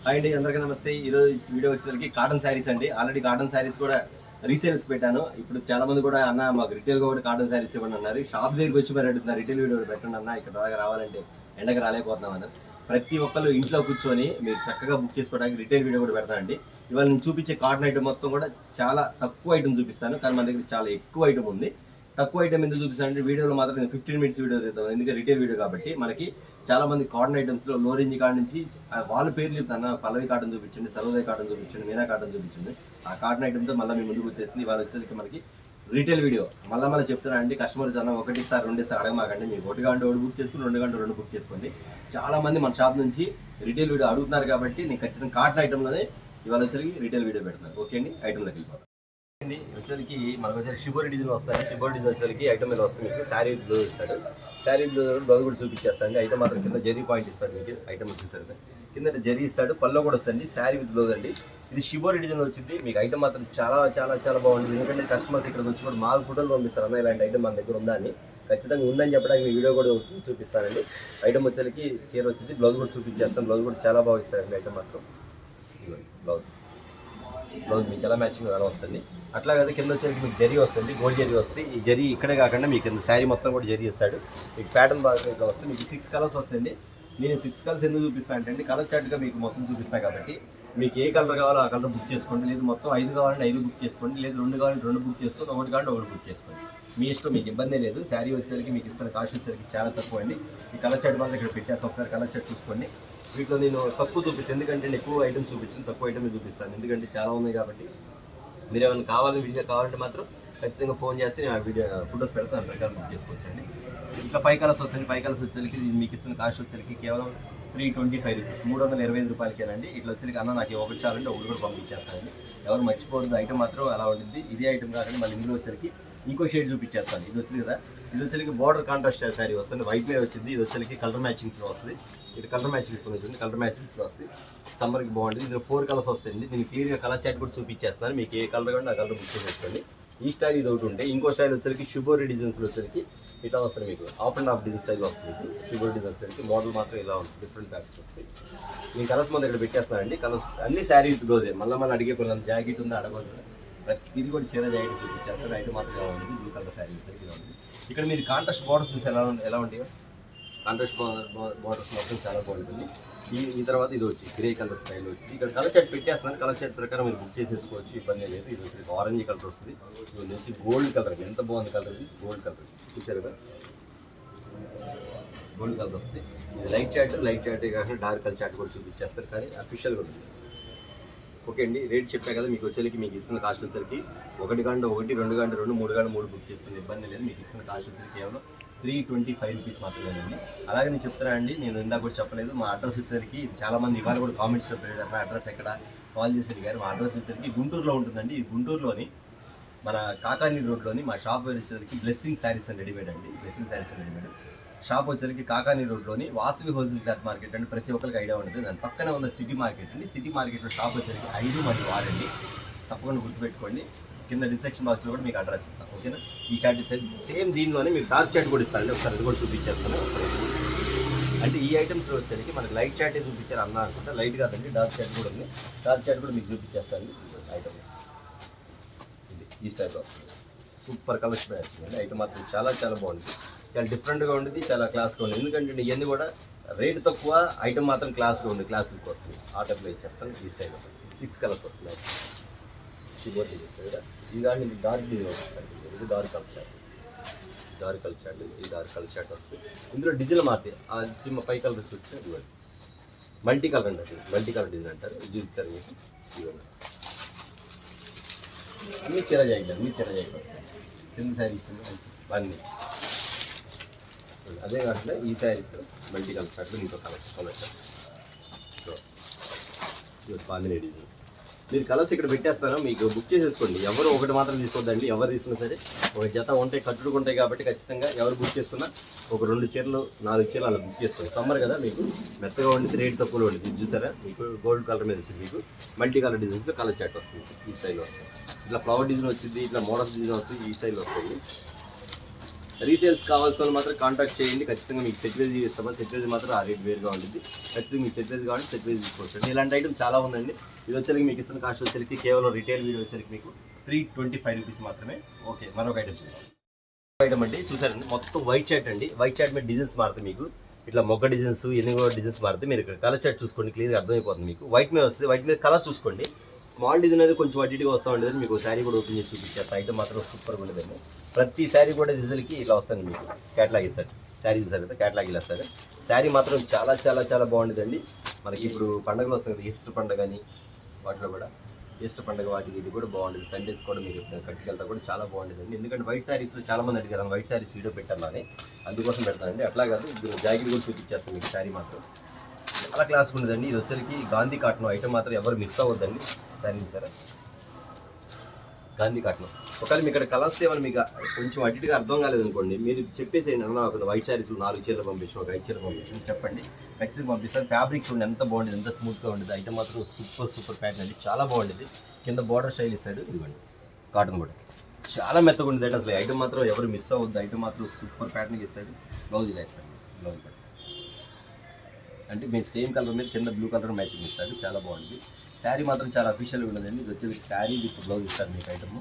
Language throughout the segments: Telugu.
హాయ్ అండి, అందరికీ నమస్తే. ఈరోజు వీడియో వచ్చేసరికి కాటన్ శారీస్ అండి. ఆల్రెడీ కాటన్ శారీస్ కూడా రీసేల్స్ పెట్టాను. ఇప్పుడు చాలా మంది కూడా అన్న మాకు రిటైల్ గా కూడా కాటన్ శారీస్ ఇవ్వండి అన్నారు. షాప్ దగ్గరికి వచ్చి మరి అడుగుతున్నారు రిటైల్ వీడియో పెట్టండి అన్న, ఇక్కడ దాకా రావాలంటే ఎండకి రాలేకపోతున్నాం అన్న. ప్రతి ఒక్కరు ఇంట్లో కూర్చొని మీరు చక్కగా బుక్ చేసుకోవడానికి రిటైల్ వీడియో కూడా పెడతానండి. ఇవాళ నేను చూపించే కాటన్ ఐటమ్ మొత్తం కూడా చాలా తక్కువ ఐటమ్ చూపిస్తాను, కానీ మన దగ్గర చాలా ఎక్కువ ఐటమ్ ఉంది. తక్కువ ఐటమ్ ఎందుకు చూపిస్తానంటే వీడియోలో మాత్రం నేను 15 మినిట్స్ వీడియో తీద్దాం, ఎందుకంటే రిటైల్ వీడియో కాబట్టి. మనకి చాలా మంది కాటన్ ఐటమ్స్లో లో రేంజ్ కాటన్ నుంచి వాళ్ళ పేర్లు చెప్తాను. పల్లవి కాటన్ చూపించండి, సర్వోదయ కాటన్ చూపించండి, మీనా కాటన్ చూపించండి. ఆ కాటన్ ఐటమ్తో మళ్ళీ మీ ముందుకు వచ్చేసింది. ఇవాళ వచ్చేసరికి మనకి రిటైల్ వీడియో. మళ్ళీ చెప్తున్నా అండి, కస్టమర్స్ అన్న ఒకటిసారి రెండేసారి అడగమాకండి. మీకు 1 గంట 1 బుక్ చేసుకుని 2 గంట 2 బుక్ చేసుకోండి. చాలా మంది మన షాప్ నుంచి రిటైల్ వీడియో అడుగుతున్నారు కాబట్టి నేను ఖచ్చితంగా కాటన్ ఐటమ్లోనే ఇవాళ వచ్చేసరికి రిటైల్ వీడియో పెడుతున్నాను. ఓకే అండి, ఐటమ్లోకి వెళ్ళిపోతాం. వచ్చేసరికి మనకు వచ్చేసి షిబోరి డిజైన్ వస్తాయి. షిబోరి డిజైన్ వచ్చేసరికి ఐటమ్ మీద వస్తుంది. మీకు శారీ బ్లౌజ్ ఇస్తాడు. శారీ బ్లౌజ్ కూడా చూపించేస్తాడు. ఐటమ్ మాత్రం కింద జరీ పాయింట్ ఇస్తాడు. మీకు ఐటమ్ వచ్చేసరికి కింద జరీ ఇస్తాడు. పల్లో కూడా వస్తుంది. శారీ విత్ బ్లౌజ్ అండి. ఇది షిబోరి డిజైన్ వచ్చింది. మీకు ఐటమ్ మాత్రం చాలా చాలా చాలా బాగుంటుంది. ఎందుకంటే కస్టమర్స్ ఇక్కడికి వచ్చి కూడా మాకు ఫోటోలు పంపిస్తారు, అన్న ఇలాంటి ఐటమ్ మన దగ్గర ఉందా అని. ఖచ్చితంగా ఉందని చెప్పడానికి వీడియో కూడా చూపిస్తానండి. ఐటమ్ వచ్చేసరికి చీర వచ్చింది. బ్లౌజ్ కూడా చూపించేస్తాను. బ్లౌజ్ కూడా చాలా బాగా ఇస్తారండి. ఐటమ్ మాత్రం బ్లౌజ్ మీకు ఎలా మ్యాచింగ్ అలా వస్తుంది. అట్లా కదా కింద వచ్చేసరికి మీకు జరీ వస్తుంది, గోల్డ్ జరీ వస్తుంది. ఈ జరీ ఇక్కడే కాకుండా మీకు కింద శారీ మొత్తం కూడా జరీ ఇస్తాడు. మీకు ప్యాటర్న్ బాగా ఇట్లా వస్తుంది. మీకు 6 కలర్స్ వస్తుంది. నేను 6 కలర్స్ ఎందుకు చూపిస్తాను అంటే కలర్ చార్ట్గా మీకు మొత్తం చూపిస్తాను కాబట్టి మీకు ఏ కలర్ కావాలో ఆ కలర్ బుక్ చేసుకోండి. లేదు మొత్తం 5 కావాలంటే 5 బుక్ చేసుకోండి. లేదు 2 కావాలంటే 2 బుక్ చేసుకోండి. 1 కావాలంటే 1 బుక్ చేసుకోండి. మీ ఇష్టం, మీకు ఇబ్బంది లేదు. శారీ వచ్చేసరికి మీకు ఇస్తున్న కాస్ట్ వచ్చేసరికి చాలా తక్కువ అండి. ఈ కలర్ చార్ట్ మాత్రం ఇక్కడ పెట్టేస్తాను. ఒకసారి కలర్ చార్ట్ చూసుకోండి. వీటిలో నేను తక్కువ చూపిస్తాను, ఎందుకంటే నేను ఎక్కువ ఐటమ్స్ చూపించాను, తక్కువ ఐటమ్ చూపిస్తాను. ఎందుకంటే చాలా ఉన్నాయి కాబట్టి మీరు ఏమైనా కావాలని వీడియో కావాలంటే మాత్రం ఖచ్చితంగా ఫోన్ చేస్తే నేను ఆ వీడియో ఫొటోస్ పెడతాను, ప్రకారం బుక్ చేసుకోవచ్చండి. ఇట్లా 5 కలర్స్ వస్తాయి. 5 కలర్స్ వచ్చేసరికి మీకు ఇస్తున్న కాస్ట్ వచ్చేసరికి కేవలం 325 రూపీస్, 325 రూపాయలకేనండి. ఇట్లా వచ్చేసరికి అన్న నాకు ఒకటి చాలంటే ఒకటి కూడా పంపించేస్తానండి. ఎవరు మర్చిపోదు. ఐటమ్ మాత్రం అలా ఉంటుంది. ఇదే ఐటమ్ కాకుండా మళ్ళీ ఇందులో వచ్చేసరికి ఇంకో షేడ్ చూపించేస్తాను. ఇది వచ్చింది కదా, ఇది వచ్చేసరికి బార్డర్ కాంట్రాస్ట్ శారీ వస్తుంది. వైట్ మీద వచ్చింది. ఇది వచ్చేసరికి కలర్ మ్యాచింగ్స్లో వస్తుంది. ఇది కలర్ మ్యాచింగ్స్లో వచ్చింది. కలర్ మ్యాచింగ్స్లో వస్తుంది. సమ్మర్కి బాగుంటుంది. ఇది 4 కలర్స్ వస్తాయండి. దీనికి క్లియర్గా కలర్ చాట్ కూడా చూపించేస్తాను. మీకు ఏ కలర్ కావాలంటే ఆ కలర్ బుక్ చేసుకోండి. ఈ స్టైల్ ఇది ఒకటి ఉంటే ఇంకో స్టైల్ వచ్చేసరికి షిబోరి డిజైన్స్లో వచ్చేసరికి ఇట్లా వస్తుంది. మీకు of and of design style వస్తుంది. షిబోరి డిజైన్ వచ్చేసరికి మోడల్ మాత్రం ఇలా ఉంటుంది. డిఫరెంట్ ప్యాటర్న్స్ వస్తాయి. నేను కలర్స్ మన దగ్గర పెట్టేస్తానండి. కలర్స్ అన్ని శారీ విత్ బ్లౌజే. మళ్ళీ అడిగే కొన్ని జాకెట్ ఉందా అడగదు. ప్రతిది కూడా చీర జాకెట్ చూపించేస్తారు. ఐటమ్ మాత్రం ఇలా ఉంటుంది. బ్లూ కలర్ శారీ వచ్చేసరికి ఇలా ఉంటుంది. ఇక్కడ మీరు కాంట్రాస్ట్ బార్డర్స్ చూసి ఎలా ఉంటాయో, కాంట్రాస్ట్ బార్డర్స్ మాత్రం చాలా బాగుంటుంది. ఈ తర్వాత ఇది వచ్చి గ్రే కలర్ స్టైల్ వచ్చింది. ఇక్కడ కలర్ చార్ట్ పెట్టేస్తున్నాను. కలర్ చార్ట్ ప్రకారం మీరు బుక్ చేసేసుకోవచ్చు, ఇబ్బంది లేదు. ఇది వచ్చి ఆరెంజ్ కలర్ వస్తుంది. ఇది వచ్చి గోల్డ్ కలర్. ఎంత బాగుంది కలర్ ఇది, గోల్డ్ కలర్ చూసారు కదా, గోల్డ్ కలర్ వస్తుంది. ఇది లైట్ చార్ట్ కాకుండా డార్క్ కలర్ చార్ట్ కూడా చూపించేస్తారు, కానీ అఫీషియల్గా ఉంది. ఓకే అండి, రేట్ చెప్పా కదా. మీకు వచ్చేసరికి మీకు ఇస్తున్న కాస్ట్ వచ్చేసరికి 1 గంట 1, 2 గంట 2, 3 గంట 3 బుక్ చేసుకునే ఇబ్బంది లేదు. మీకు ఇస్తున్న కాస్ట్ వచ్చేసరికి కేవలం 325 రూపీస్ మాత్రమేనండి. అలాగే నేను చెప్తున్నా అండి, నేను ఇందాక కూడా చెప్పలేదు, మా అడ్రస్ వచ్చేసరికి చాలా మంది ఇవాళ కూడా కామెంట్స్ చెప్పారు, మా అడ్రస్ ఎక్కడ కాల్ చేసి గారు. మా అడ్రస్ వచ్చేసరికి గుంటూరులో ఉంటుందండి. ఈ గుంటూరులోని మన కాకాని రోడ్లోని మా షాప్ వచ్చేసరికి బ్లెస్సింగ్ శారీస్ అండ్ రెడీమేడ్ అండి. Blessing saris and readymade shop వచ్చేసరికి కాకాని రోడ్లోని వాసవి హోల్సేల్ క్లాత్ మార్కెట్ అంటే ప్రతి ఒక్కరికి ఐడియా ఉంటుంది. దాని పక్కనే ఉన్న సిటీ మార్కెట్ అండి. సిటీ మార్కెట్లో షాప్ వచ్చేసరికి 5 మరియు 6 అండి. తప్పకుండా గుర్తుపెట్టుకోండి. కింద డిస్క్రిప్షన్ బాక్స్లో కూడా మీకు అడ్రస్ ఇస్తాను. ఓకేనా. ఈ చార్ట్ వచ్చేసి సేమ్ దీనిలోనే మీకు డార్క్ చార్ట్ కూడా ఇస్తారండి. ఒకసారి అది కూడా చూపించేస్తాను. అంటే ఈ ఐటమ్స్లో వచ్చేసరికి మనకి లైట్ చార్టే చూపించారు అన్న అనుకుంటా. లైట్ కాదండి, డార్క్ చార్ట్ కూడా ఉంది. డార్క్ చార్ట్ కూడా మీకు చూపించేస్తాను. ఐటమ్స్ ఇది ఈ స్టైల్లో వస్తుంది. సూపర్ కలెక్షన్ అవుతుందండి. ఐటమ్ మాత్రం చాలా చాలా బాగుంటుంది. చాలా డిఫరెంట్గా ఉంటుంది, చాలా క్లాస్గా ఉంది. ఎందుకంటే ఇవన్నీ కూడా రేట్ తక్కువ, ఐటమ్ మాత్రం క్లాస్గా ఉంది. క్లాస్ లుక్ వస్తుంది. ఆ టైప్లో ఇచ్చేస్తాను. ఈ స్టైల్లో వస్తుంది. 6 కలర్స్ వస్తున్నాయి. షిబోరి చేస్తుంది కదా. ఈ దాన్ని డార్క్ డిజైన్ వస్తుంది. ఇది dark colour shot, dark colour shot, ఈ డార్క్ కలర్ షాట్ వస్తుంది. ఇందులో డిజైన్ మారుతాయి. ఆ చిన్న 5 కలర్స్ వచ్చి ఇవ్వండి. మల్టీ కలర్ అండి, అది మల్టీ కలర్ డిజైన్ అంటారు. ఇది ఇచ్చారు మీకు. ఇవ్వండి అన్ని చీర జాకెట్ వస్తాయి. కింద శారీ ఇచ్చింది మంచి అన్నీ. అదే కాకుండా ఈ శారీస్ మల్టీ కలర్ షార్ట్లు ఇంకో కలర్ షార్ట్ బాందినీ డిజైన్స్. మీరు కలర్స్ ఇక్కడ పెట్టేస్తాను, మీకు బుక్ చేసేసుకోండి. ఎవరు ఒకటి మాత్రం తీసుకోవద్దండి. ఎవరు తీసుకున్నా సరే ఒక జత ఉంటాయి, కట్టుకుంటాయి కాబట్టి ఖచ్చితంగా ఎవరు బుక్ చేసుకున్నా ఒక 2 చీరలు 4 చీరలు అలా బుక్ చేసుకోండి. సమ్మర్ కదా, మీకు మెత్తగా ఉండేది, రేట్ తక్కువలో ఉండేది. చూసారా, మీకు గోల్డ్ కలర్ మీద వచ్చింది. మీకు మల్టీ కలర్ డిజైన్స్లో కలర్ చాట్ వస్తుంది. ఈ స్టైల్ వస్తుంది. ఇట్లా ఫ్లవర్ డిజైన్ వచ్చింది, ఇట్లా మోడల్ డిజైన్ వస్తుంది. ఈ స్టైల్ వస్తుంది. రీసేల్స్ కావాల్సిన వాళ్ళు మాత్రం కాంటాక్ట్ చేయండి. ఖచ్చితంగా మీకు సెట్ వైజ్ ఇస్తామా, సెట్ వైజ్ మాత్రం ఆ రేట్ వేరుగా ఉంటుంది. ఖచ్చితంగా మీకు సెట్ వైజ్ కావాలి, సెట్ వైజ్ తీసుకోవచ్చు. ఇలాంటి ఐటమ్ చాలా ఉందండి. ఇది వచ్చరికి మీకు ఇస్తున్న కాస్ట్ వచ్చరికి కేవలం రిటైల్ వీడియో వచ్చరికి మీకు 325 రూపీస్ మాత్రమే. ఓకే, మరొక ఐటమ్ చూద్దాం. ఐటమ్ అండి చూసారండి, మొత్తం వైట్ షర్ట్ అండి. వైట్ షర్ట్ మీద డిజైన్స్ మారుతాయి మీకు. ఇట్లా మొగ్గ డిజైన్స్, ఎన్ని డిజైన్స్ మారుతాయి. మీరు ఇక్కడ కలర్ షర్ట్ చూసుకోండి, క్లియర్గా అర్థమైపోతుంది మీకు. వైట్ మీద వస్తుంది, వైట్ మీద కలర్ చూసుకోండి. స్మాల్ డిజైన్ అయితే కొంచెం అడ్డిగా వస్తూ ఉండేది. మీకు శారీ కూడా ఓపెన్ చేసి చూపించేస్తా. ఐటమ్ మాత్రం సూపర్గా ఉండేదండి. ప్రతి శారీ కూడా డిజైన్కి ఇలా వస్తుంది మీకు. క్యాటలాగ్ ఇస్తారు, శారీ చూసారు కదా, క్యాటలాగ్ ఇలా వస్తారు. శారీ మాత్రం చాలా చాలా చాలా బాగుండేదండి. మనకి ఇప్పుడు పండుగలు వస్తుంది కదా, ఈస్టర్ పండుగ అని, వాటిలో కూడా ఈస్టర్ పండుగ వాటికి ఇది కూడా బాగుండేది. సండేస్ కూడా మీరు కట్టుకెళ్తా కూడా చాలా బాగుండేదండి. ఎందుకంటే వైట్ శారీస్లో చాలా మంది అడిగారు వైట్ శారీస్ వీడియో పెట్టాను అని, అందుకోసం పెడతానండి. అట్లా కాదు, జాకెట్ కూడా చూపించేస్తాను మీకు. శారీ మాత్రం చాలా క్లాస్ ఉండదండి. ఇది వచ్చరికి గాంధీ కాటన్ ఐటమ్ మాత్రం ఎవరు మిస్ అవ్వద్దండి. శారీ సరే గాంధీ కాటన్. ఒకవేళ మీకు ఇక్కడ కలర్స్ ఏమైనా మీకు కొంచెం అటుగా అర్థం కాలేదనుకోండి, మీరు చెప్పేసేయండి, అన్న ఒక వైట్ శారీస్ 4 చీరలు పంపించాను, ఒక 5 చీరలు పంపించాను చెప్పండి, ఖచ్చితంగా పంపిస్తాను. ఫ్యాబ్రిక్ చూడండి ఎంత బాగుండేది, ఎంత స్మూత్గా ఉండేది. ఐటమ్ మాత్రం సూపర్ ప్యాటర్న్ అండి, చాలా బాగుండేది. కింద బార్డర్ స్టైల్ ఇస్తాడు, ఇదిగోండి కాటన్ కూడా చాలా మెత్తగా ఉండేది. అసలు ఐటమ్ మాత్రం ఎవరు మిస్ అవ్వద్దు. ఐటమ్ మాత్రం సూపర్ ప్యాటర్న్కి ఇస్తాడు. బ్లౌజ్ ఇలా ఇస్తాడు, బ్లౌజ్ అంటే మీరు సేమ్ కలర్ మీద కింద బ్లూ కలర్ మ్యాచింగ్ ఇస్తాడు, చాలా బాగుంది. శారీ మాత్రం చాలా అఫీషియల్గా ఉండదండి. ఇది వచ్చేది శారీ విత్ బ్లౌజ్ ఇస్తారు మీకు. ఐటమ్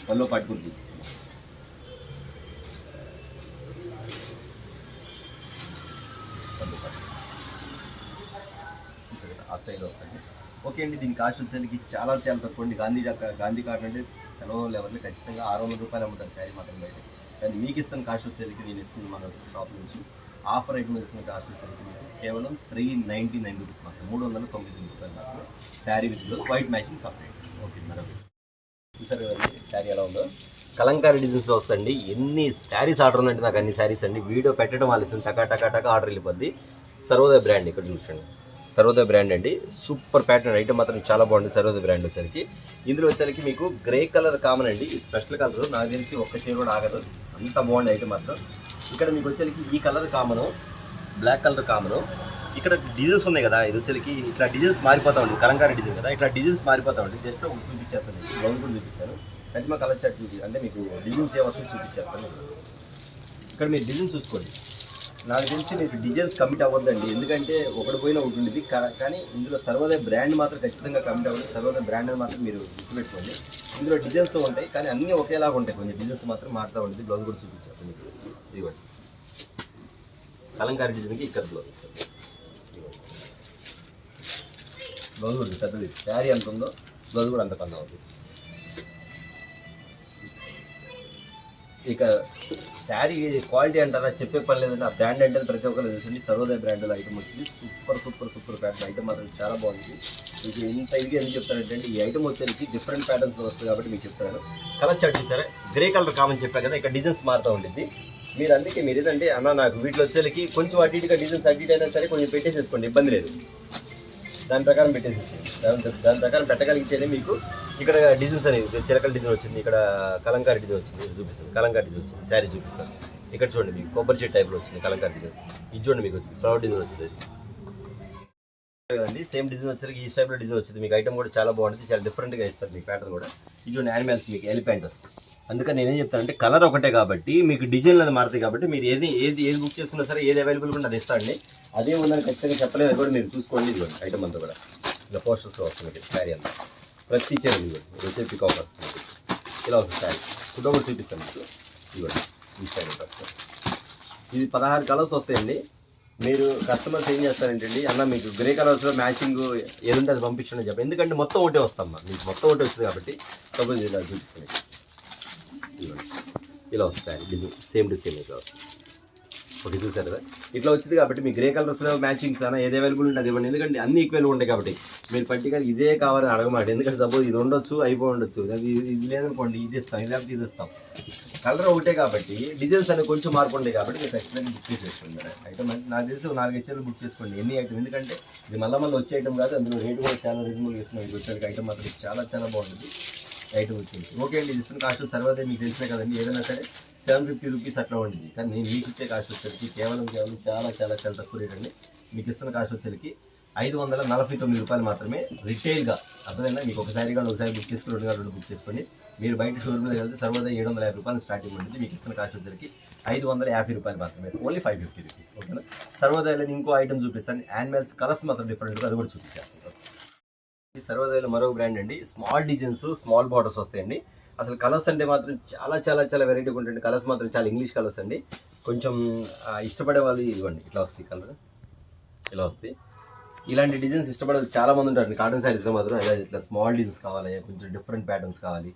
పల్లో పాటు కూడా చూపిస్తాను. పల్లో పాటు చూసారు కదా, ఆ స్టైల్ వస్తుంది. ఓకే అండి, దీని కాస్ట్ వచ్చేసరికి చాలా చాలా తక్కువ అండి. గాంధీ కాటన్ అంటే తెలవ లెవెల్లో ఖచ్చితంగా 600 రూపాయలు అమ్ముతారు శారీ మాత్రం బయట. కానీ మీకు ఇస్తున్న కాస్ట్ వచ్చేసరికి నేను ఇస్తుంది మన షాప్ నుంచి ఆఫర్ ఐటమ్ ఇస్తున్న కాస్ట్ వచ్చేసరికి మీకు కేవలం 399 రూపీస్ మాత్రం, 399 రూపాయలు మాత్రం. Sari with blouse, white matching separate. Okay, మరొకటి చూసారు కదండి శారీ ఎలా ఉందో. కలంకారీ డిజైన్స్లో వస్తుంది. ఎన్ని శారీస్ ఆర్డర్ ఉందంటే నాకు అన్ని శారీస్ అండి. వీడియో పెట్టడం ఆలస్యం, టకా ఆర్డర్ వెళ్ళిపోద్ది. సర్వోదయ బ్రాండ్ ఇక్కడ చూడండి, సర్వోదయ బ్రాండ్ అండి. సూపర్ ప్యాటర్న్ ఐటమ్ మాత్రం చాలా బాగుంది. సర్వోదయ బ్రాండ్ వచ్చేసరికి ఇందులో వచ్చేసరికి మీకు గ్రే కలర్ కామన్ అండి. స్పెషల్ కలర్ నాకు తెలిసి ఒక్క షేర్ కూడా ఆగదు, అంత బాగుంది ఐటమ్ మాత్రం. ఇక్కడ మీకు వచ్చేసరికి ఈ colour common, black colour common. ఇక్కడ డిజైన్స్ ఉన్నాయి కదా, ఇది వచ్చేసరికి ఇట్లా డిజైన్స్ మారిపోతా ఉంది. కలంకారీ డిజైన్ కదా, ఇట్లా డిజైన్స్ మారిపోతా ఉంది. జస్ట్ ఒకటి చూపించేస్తాను, బ్లౌజ్ కూడా చూపిస్తాను. కంచిమా కలర్ చార్ట్ అంటే మీకు డిజైన్స్ ఏమొస్తుంది చూపించేస్తాను. ఇక్కడ మీరు డిజైన్ చూసుకోండి. నాకు తెలిసి మీకు డిజైన్స్ కమిట్ అవ్వద్దండి, ఎందుకంటే ఒకటి పోయినా ఒకటి ఉండేది. కానీ ఇందులో సర్వోదయ బ్రాండ్ మాత్రం ఖచ్చితంగా కమిట్ అవ్వదు. సర్వోదయ బ్రాండ్ మాత్రం మీరు గుర్తుపెట్టుకోండి. ఇందులో డిజైన్స్ ఉంటాయి కానీ అన్నీ ఒకేలాగా ఉంటాయి, కొంచెం డిజైన్స్ మాత్రం మారుతూ ఉంటుంది. బ్లౌజ్ కూడా చూపించేస్తాను మీకు. ఇదిగోండి కలంకారీ డిజైన్కి ఇక్కడ బ్లౌజ్ ఇస్తుంది. బ్లౌజ్ కూడా పెద్దది, శారీ ఎంత ఉందో బ్లౌజ్ కూడా అంత కన్నా అవుతుంది. ఇక శారీ క్వాలిటీ అంటారా చెప్పే పని లేదండి. ఆ బ్రాండ్ అంటే ప్రతి ఒక్కరు తెలిసింది. సర్వోదయ బ్రాండ్లో ఐటమ్ వచ్చింది. సూపర్ ప్యాటర్న్ ఐటమ్ మాత్రం చాలా బాగుంది. మీకు ఇంత ఇదిగా ఎందుకు చెప్తానంటే అండి, ఈ ఐటమ్ వచ్చేసరికి డిఫరెంట్ ప్యాటర్న్స్లో వస్తుంది కాబట్టి మీకు చెప్తాను. కలర్ చార్ట్ చూసారా, గ్రే కలర్ కామని చెప్పా కదా, ఇక్కడ డిజైన్స్ మారుతూ ఉంటుంది. మీరు అందుకే మీరు ఏదంటే అన్న నాకు వీటిలో వచ్చేసరికి కొంచెం అటు ఇటుగా డిజైన్స్ అటు ఇటు అయినా సరే కొంచెం పెట్టేసేసుకోండి, ఇబ్బంది లేదు. దాని ప్రకారం పెట్టేసేసి దాని ప్రకారం పెట్టగలిగితేనే మీకు ఇక్కడ డిజైన్స్ అనేది చిలకల డిజైన్ వచ్చింది, ఇక్కడ కలంకారీ డిజైన్ వచ్చింది, చూపిస్తుంది కలంకారీ డిజైన్ వచ్చింది. శారీ చూపిస్తాను. ఇక్కడ చూడండి మీకు కొబ్బరి చెట్టు టైప్లో వచ్చింది కలంకారీ డిజైన్. ఇది చూడండి మీకు వచ్చింది ఫ్లవర్ డిజైన్ వచ్చింది కదండి. సేమ్ డిజైన్ వచ్చేసరికి ఈ టైప్లో డిజైన్ వచ్చింది. మీకు ఐటమ్ కూడా చాలా బాగుంటుంది, చాలా డిఫరెంట్గా ఇస్తారు మీకు ప్యాటర్న్ కూడా. ఇది చూడండి యానిమల్స్ మీకు ఎలిఫెంట్ వస్తుంది. అందుకని నేనేం చెప్తానంటే కలర్ ఒకటే కాబట్టి మీకు డిజైన్లు అది మారుతాయి కాబట్టి మీరు ఏది బుక్ చేసుకున్నా సరే ఏది అవైలబుల్ కూడా అది ఇస్తాండి. అదే ఉందని ఖచ్చితంగా చెప్పలేదు కూడా మీరు చూసుకోండి. ఇదిగోండి ఐటమ్ అంతా కూడా ఇలా పోస్టర్స్లో వస్తుంది శారీ అంతా. ప్రతి చీర ఇదిగోండి వచ్చే పికాక్ వస్తుంది, ఇలా వస్తుంది శారీ. ఫోటో కూడా చూపిస్తాను మీకు. ఇదిగోండి ఈ శారీ వస్తుంది. ఇది 16 కలర్స్ వస్తాయండి. మీరు కస్టమర్స్ ఏం చేస్తారంటే అన్న మీకు గ్రే కలర్స్లో మ్యాచింగ్ ఏదంటే అది పంపించండి చెప్పి, ఎందుకంటే మొత్తం ఒకటే వస్తామ్మా, మీకు మొత్తం ఒకటే వస్తుంది కాబట్టి. సపోజ్ ఇలా చూపిస్తాను, ఇలా వస్తాయి డిజైన్ సేమ్ టు సేమ్ ఇట్లా వస్తుంది. ఒకటి చూసారు కదా, ఇట్లా వచ్చింది కాబట్టి మీ గ్రే కలర్స్లో మ్యాచింగ్స్ అన్న ఏది అవైలబుల్ ఉంటుంది ఇవ్వండి. ఎందుకంటే అన్ని ఈక్వల్ ఉంటాయి కాబట్టి మీరు పర్టికులర్ ఇదే కావాలని అడగమాట. ఎందుకంటే సపోజ్ ఇది ఉండొచ్చు అయిపోయి ఉండొచ్చు, ఇది లేదనుకోండి ఇది ఇస్తాం, ఇది లేకపోతే ఇది ఇస్తాం. కలర్ ఒకటే కాబట్టి డిజైన్స్ అనేవి కొంచెం మార్పు ఉంటాయి కాబట్టి మీరు ఖచ్చితంగా బుక్ చేసేసుకోండి. ఐటమ్ నాకు తెలిసి 4-5 చీరలు బుక్ చేసుకోండి ఎన్ని ఐటమ్, ఎందుకంటే ఇది మళ్ళీ వచ్చే ఐటమ్ కాదు. అందులో రేటు కూడా చాలా రీజనబుల్గా ఇస్తున్నాం. ఇది వచ్చే ఐటమ్ మాత్రం చాలా చాలా బాగుంటుంది ఐటమ్ వచ్చింది. ఓకే అండి, ఇది ఇస్తున్న కాస్ట్ సర్వదే మీకు తెలిసినా కదండి. ఏదైనా సరే 750 రూపీస్ అట్లా ఉంటుంది. కానీ నేను మీకు ఇచ్చే కాస్ట్ వచ్చేసరికి కేవలం చాలా చాలా చాలా తక్కువ రేట్ అండి. మీకు ఇస్తున్న కాస్ట్ వచ్చేసరికి రూపాయలు మాత్రమే రిటైల్గా. అర్థమైందా? మీకు ఒక శారీ కానీ ఒకసారి బుక్ చేసుకుని 2 గంటలు బుక్ చేసుకోండి. మీరు బయట షోరూమ్లో వెళ్తే సర్వోదయ 750 రూపాయలు స్టార్టింగ్ ఉంటుంది. మీకు ఇస్తున్న కాస్ట్ వచ్చేసరికి 550 రూపాయలు మాత్రమే, ఓన్లీ 550 రూపీస్. ఓకేనా? సర్వోదయలో ఇంకో ఐటమ్ చూపిస్తాను. యానిమల్స్ కలర్స్ మాత్రం డిఫరెంట్గా, అది కూడా చూపించేస్తాను. ఈ సర్వోదయలో మరొక బ్రాండ్ అండి. స్మాల్ డిజైన్స్, స్మాల్ బార్డర్స్ వస్తాయండి. అసలు కలర్స్ అంటే మాత్రం చాలా చాలా చాలా వెరైటీగా ఉంటుంది. కలర్స్ మాత్రం చాలా ఇంగ్లీష్ కలర్స్ అండి. కొంచెం ఇష్టపడే వాళ్ళు ఇవ్వండి, ఇట్లా వస్తాయి కలర్, ఇలా వస్తాయి. ఇలాంటి డిజైన్స్ ఇష్టపడే చాలా మంది ఉంటారు కాటన్ శారీస్లో మాత్రం. ఇలా ఇట్లా స్మాల్ డిజైన్స్ కావాలి, కొంచెం డిఫరెంట్ ప్యాటర్న్స్ కావాలి,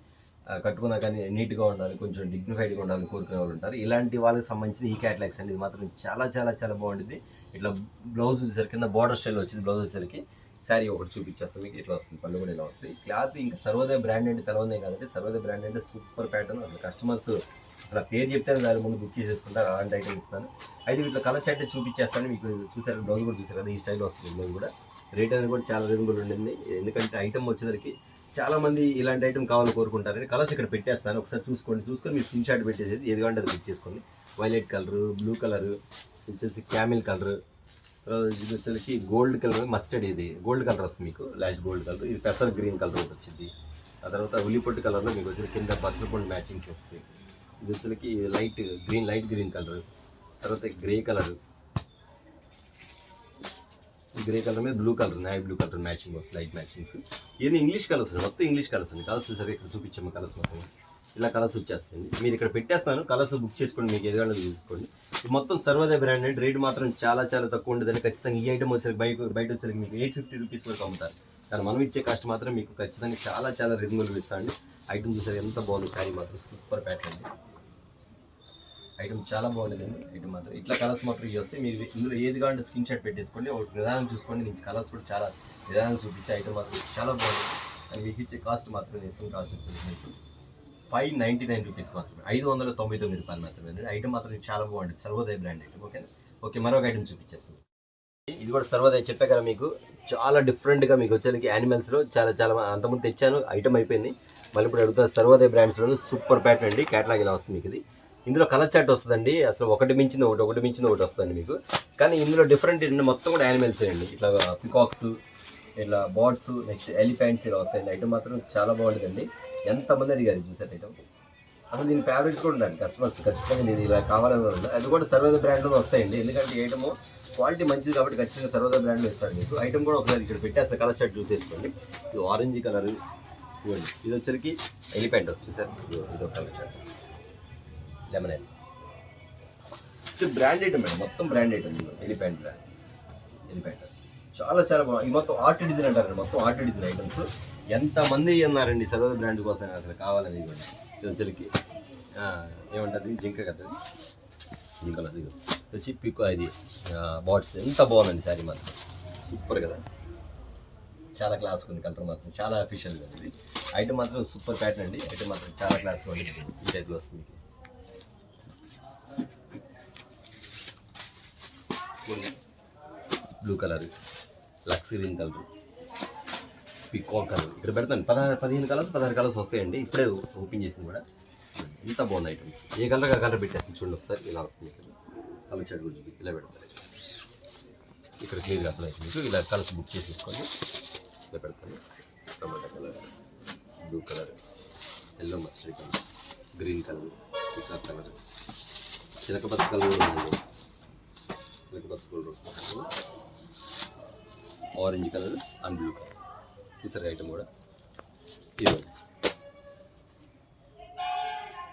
కట్టుకున్నా కానీ నీట్గా ఉండాలి, కొంచెం డిగ్నిఫైడ్గా ఉండాలి కోరుకునే వాళ్ళు ఉంటారు. ఇలాంటి వాళ్ళకి సంబంధించిన ఈ క్యాటలాగ్స్ అండి. ఇది మాత్రం చాలా చాలా చాలా బాగుంటుంది. ఇట్లా బ్లౌజ్ వచ్చేసరికి కింద బార్డర్ స్టైల్ వచ్చింది. బ్లౌజ్ వచ్చేసరికి శారీ ఒకటి చూపించేస్తాం మీకు. ఇట్లా వస్తుంది, పళ్ళు కూడా ఇలా వస్తాయి. క్లాత్ ఇంకా సర్వోదయ బ్రాండ్ అంటే తెలవదే కాదంటే, సర్వోదయ బ్రాండ్ అంటే సూపర్ ప్యాటర్న్. అసలు కస్టమర్స్ అసలు పేరు చెప్తే దాని ముందు బుక్ చేసేసుకుంటారు. అలాంటి ఐటమ్ ఇస్తాను. అయితే ఇట్లా కలర్ చార్ట్ చూపించేస్తాను మీకు. చూసారు బ్లౌజ్ కూడా చూసారు కదా, ఈ స్టైల్లో వస్తుంది బ్లౌజ్ కూడా. రేట్ అనేది కూడా చాలా రీజనబుల్ ఉండింది. ఎందుకంటే ఐటమ్ వచ్చేసరికి చాలామంది ఇలాంటి ఐటమ్ కావాలని కోరుకుంటారని కలర్స్ ఇక్కడ పెట్టేస్తాను. ఒకసారి చూసుకొని మీరు స్క్రీన్ షాట్ పెట్టేసేసి ఏది కావాలంటే అది బుక్ చేసుకోండి. వైలెట్ కలరు, బ్లూ కలరు, వచ్చేసి క్యామిల్ కలరు, తర్వాత ఇది వచ్చేసరికి గోల్డ్ కలర్, మస్టర్డ్, ఇది గోల్డ్ కలర్ వస్తుంది మీకు, లాస్ట్ గోల్డ్ కలర్. ఇది పెసర్ గ్రీన్ కలర్ ఒకటి వచ్చింది. ఆ తర్వాత ఉల్లిపొట్టు కలర్లో మీకు వచ్చి కింద బచ్చలపొండు మ్యాచింగ్స్ వస్తాయి. ఇది వచ్చేసరికి లైట్ గ్రీన్ కలర్, తర్వాత గ్రే కలర్, గ్రే కలర్ మీద blue colour, navy blue colour matching వస్తుంది, లైట్ మ్యాచింగ్స్. ఇవన్నీ ఇంగ్లీష్ కలర్స్ అండి, మొత్తం ఇంగ్లీష్ కలర్స్ అండి. కలర్స్ చూసారు ఇక్కడ చూపించాము, కలర్స్ మొత్తం ఇలా కలర్స్ వచ్చేస్తాయండి. మీరు ఇక్కడ పెట్టేస్తాను, కలర్స్ బుక్ చేసుకోండి, మీకు ఏదైనా చూసుకోండి. ఇది మొత్తం సర్వోదయ బ్రాండ్ అండి. రేట్ మాత్రం చాలా చాలా తక్కువ ఉంటుందని ఖచ్చితంగా. ఈ ఐటమ్ వచ్చేసరికి బయట వచ్చేసరికి మీకు 850 రూపీస్ వరకు అమ్ముతారు. కానీ మనం ఇచ్చే కాస్ట్ మాత్రం మీకు ఖచ్చితంగా చాలా చాలా రీజనబుల్గా ఇస్తామండి. ఐటమ్ చూసారు ఎంత బాగుంది, శారీ మాత్రం సూపర్ ప్యాటర్న్ అండి. ఐటమ్ చాలా బాగుంటుందండి. ఐటమ్ మాత్రం ఇట్లా కలర్స్ మాత్రం ఇవి వస్తే మీరు ఇందులో ఏది కావాలంటే స్క్రీన్ షాట్ పెట్టేసుకోండి. ఒక నిదానం చూసుకోండి. నేను కలర్స్ కూడా చాలా నిదానం చూపించే ఐటమ్ మాత్రం చాలా బాగుంటుంది. అండ్ మీకు ఇచ్చే కాస్ట్ మాత్రం ఇస్తున్న కాస్ట్ వచ్చేసి మీకు 599 రూపీస్ మాత్రమే, 599 రూపాయలు మాత్రమే. ఐటమ్ మాత్రం చాలా బాగుంటుంది, సర్వోదయ బ్రాండ్ ఐటమ్. ఓకే, మరొక ఐటమ్ చూపించేస్తుంది. ఇది కూడా సర్వోదయ చెప్పా కదా మీకు, చాలా డిఫరెంట్గా మీకు వచ్చేసరికి యానిమల్స్లో చాలా చాలా అంతకుముందు తెచ్చాను, ఐటమ్ అయిపోయింది. మళ్ళీ ఇప్పుడు అడుగుతున్న సర్వోదయ బ్రాండ్స్లో సూపర్ ప్యాటర్న్ అండి. క్యాటలాగ్ ఇలా వస్తుంది మీకు. ఇది ఇందులో కలర్ చార్ట్ వస్తుందండి. అసలు ఒకటి మించింది ఒకటి వస్తుంది మీకు. కానీ ఇందులో డిఫరెంట్ మొత్తం కూడా యానిమల్స్ అండి. ఇట్లా పికాక్స్, ఇట్లా బర్డ్స్, నెక్స్ట్ ఎలిఫెంట్స్ ఇలా వస్తాయండి. ఐటమ్ మాత్రం చాలా బాగుంటుందండి. ఎంతమంది అడిగారు చూసారు ఐటమ్. అసలు దీని ఫేవరెట్స్ కూడా ఉండాలి కస్టమర్స్, ఖచ్చితంగా నేను ఇలా కావాలని ఉంది. అది కూడా సర్వోదయ బ్రాండ్లో వస్తాయండి. ఎందుకంటే ఐటమ్ క్వాలిటీ మంచిది కాబట్టి ఖచ్చితంగా సర్వోదయ బ్రాండ్లో ఇస్తాడు మీకు. ఐటమ్ కూడా ఒకసారి ఇక్కడ పెట్టేస్తే కలర్ షర్ట్ చూసేసుకోండి. ఇది ఆరెంజ్ కలర్ ఇవ్వండి. ఇది వచ్చరికి ఎలిఫెంట్ వస్తుంది సార్. ఇది ఒక కలర్ షర్ట్ లెమన్ ఎల్. ఇది బ్రాండ్ ఐటమ్ అండి, మొత్తం brand item. Elephant brand, elephant చాలా చాలా బాగుంది. ఈ మొత్తం ఆర్ట్ డిజైన్ అంటారండి, మొత్తం ఆర్ట్ డిజైన్ ఐటమ్స్. ఎంతమంది ఉన్నారండి సర్వోదయ బ్రాండ్ కోసం అసలు కావాలని. ఇవ్వండి ఇది వచ్చరికి ఏమంటుంది, జింక కదా, జింకలు. అది వచ్చి పిక్, ఇది బాట్స్. ఎంత బాగుందండి శారీ మాత్రం, సూపర్ కదా, చాలా క్లాస్గా ఉంది. కలర్ మాత్రం చాలా అఫీషియల్గా ఉంది. ఐటమ్ మాత్రం సూపర్ ప్యాటర్న్ అండి. ఐటమ్ మాత్రం చాలా క్లాస్గా ఉంది. ఈ టైప్లో వస్తుంది. బ్లూ కలర్, లక్స్ గ్రీన్ కలర్, పికాక్ కలర్. ఇక్కడ పెడతాను 15 కలర్స్ 16 కలర్స్ వస్తాయండి. ఇప్పుడే ఓపెన్ చేసింది కూడా. ఎంత బాగుంది ఐటమ్స్. ఏ కలర్ ఆ కలర్ పెట్టేసి చూడండి ఒకసారి. ఇలా వస్తుంది కలర్ షర్ట్ గురించి ఇలా పెడతారు. ఇక్కడ క్లియర్గా అప్లై మీకు ఇలా కలర్స్ బుక్ చేసి తీసుకోండి. ఇలా పెడతాను. Tomato colour, blue colour, yellow mustard colour, green colour, peacock colour, చిలకపచ్చ కలర్ ఉందండి. చిలకపచ్చ colour, orange colour and blue colour. చూసారు ఐటమ్ కూడా ఇది.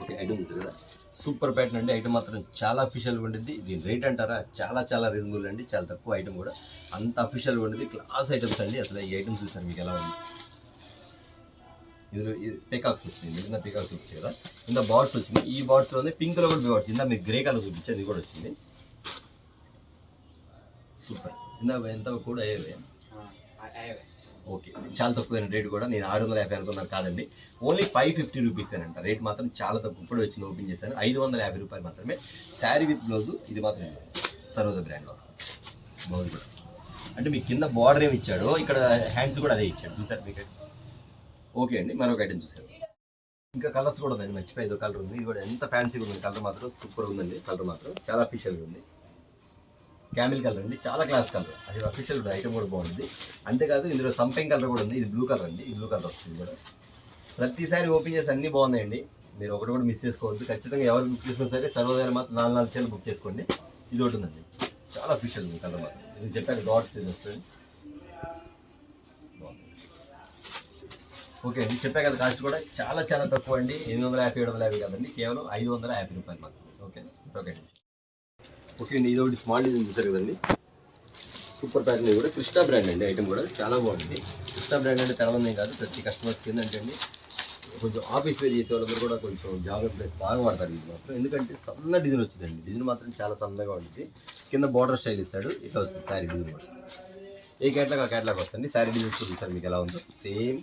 ఓకే, ఐటమ్ చూసారు కదా, సూపర్ ప్యాటర్న్ అండి. ఐటమ్ మాత్రం చాలా అఫీషియల్గా ఉంటుంది. దీని రేట్ అంటారా, చాలా చాలా రీజనబుల్ అండి, చాలా తక్కువ. ఐటమ్ కూడా అంత అఫీషియల్గా ఉంటుంది. క్లాస్ ఐటమ్స్ అండి. అసలు ఈ ఐటమ్స్ చూసారు మీకు ఎలా ఉంది. ఇందులో పికాక్స్ వచ్చింది, మిగిలిన పికాక్స్ వచ్చాయి కదా. ఇంత బార్డ్స్ వచ్చింది. ఈ బార్డ్స్లోనే పింక్లో కూడా బార్డ్స్. ఇందా మీకు గ్రే కలర్ చూపించారు, ఇది కూడా వచ్చింది. సూపర్. ఎంత కూడా అయ్యేవి. ఓకే, చాలా తక్కువైన రేట్ కూడా. నేను 650 అనుకున్నాను, కాదండి, ఓన్లీ 550 రూపీస్ అంట. రేట్ మాత్రం చాలా తక్కువ. ఇప్పుడు వచ్చింది, ఓపెన్ చేశాను. 550 రూపాయలు మాత్రమే. Sari with blouse. ఇది మాత్రం సర్వోదయ బ్రాండ్లో వస్తుంది. బ్లౌజ్ కూడా అంటే మీకు కింద బార్డర్ ఏమి ఇచ్చాడో ఇక్కడ హ్యాండ్స్ కూడా అదే ఇచ్చాడు. చూసారు మీకు. ఓకే అండి, మరొక ఐటమ్ చూసారు. ఇంకా కలర్స్ కూడా ఉందండి, మర్చిపోయి ఏదో కలర్ ఉంది. ఇది కూడా ఎంత ఫ్యాన్సీగా ఉంది. కలర్ మాత్రం సూపర్ ఉందండి. కలర్ మాత్రం చాలా అఫీషియల్గా ఉంది. క్యామిల్ కలర్ అండి, చాలా క్లాస్ కలర్, అది అఫీషియల్ ఐటమ్ కూడా బాగుంది. అంతేకాదు ఇందులో సంపెంగ్ కలర్ కూడా ఉంది, ఇది బ్లూ కలర్ అండి, ఈ బ్లూ కలర్ వస్తుంది కూడా. ప్రతిసారి ఓపెన్ చేసి అన్నీ బాగున్నాయండి, మీరు ఒకటి కూడా మిస్ చేసుకోవద్దు. ఖచ్చితంగా ఎవరు బుక్ చేసుకున్నా సరే సర్వోదయ మాత్రం 4 చీరలు బుక్ చేసుకోండి. ఇది ఒకటి ఉందండి, చాలా అఫీషియల్ ఉంది కలర్ మాత్రం. ఇది చెప్పాను డాట్స్ ఇది వస్తుంది. ఓకే అండి, చెప్పా కదా కాస్ట్ కూడా చాలా చాలా తక్కువ అండి, 850 750 కదండి, కేవలం 550 రూపాయలు మాత్రం. ఓకే ఓకే ఓకే అండి. ఇది ఒకటి స్మాల్ డిజైన్ చూసారు కదండి, సూపర్ ప్యాటర్న్. ఇది కూడా కృష్ణా బ్రాండ్ అండి, ఐటమ్ కూడా చాలా బాగుంది. కృష్ణా బ్రాండ్ అంటే తెలవనే కాదు, ప్రతి కస్టమర్స్కి ఏంటంటే అండి కొంచెం ఆఫీస్ వేర్ చేసే వాళ్ళందరూ కూడా కొంచెం జాగ్రత్త ప్లేస్ బాగా వాడతారు ఇది మాత్రం. ఎందుకంటే సన్న డిజైన్ వచ్చిందండి, డిజైన్ మాత్రం చాలా సన్నగా ఉంటుంది. కింద బార్డర్ స్టైల్ ఇస్తాడు, ఇట్లా వస్తుంది శారీ డిజైన్ కూడా. ఏ క్యాట్లాగ్ ఆ క్యాట్లాగ్ వస్తుంది. శారీ డిజైన్స్ కూడా చూసారు మీకు ఎలా ఉందో, సేమ్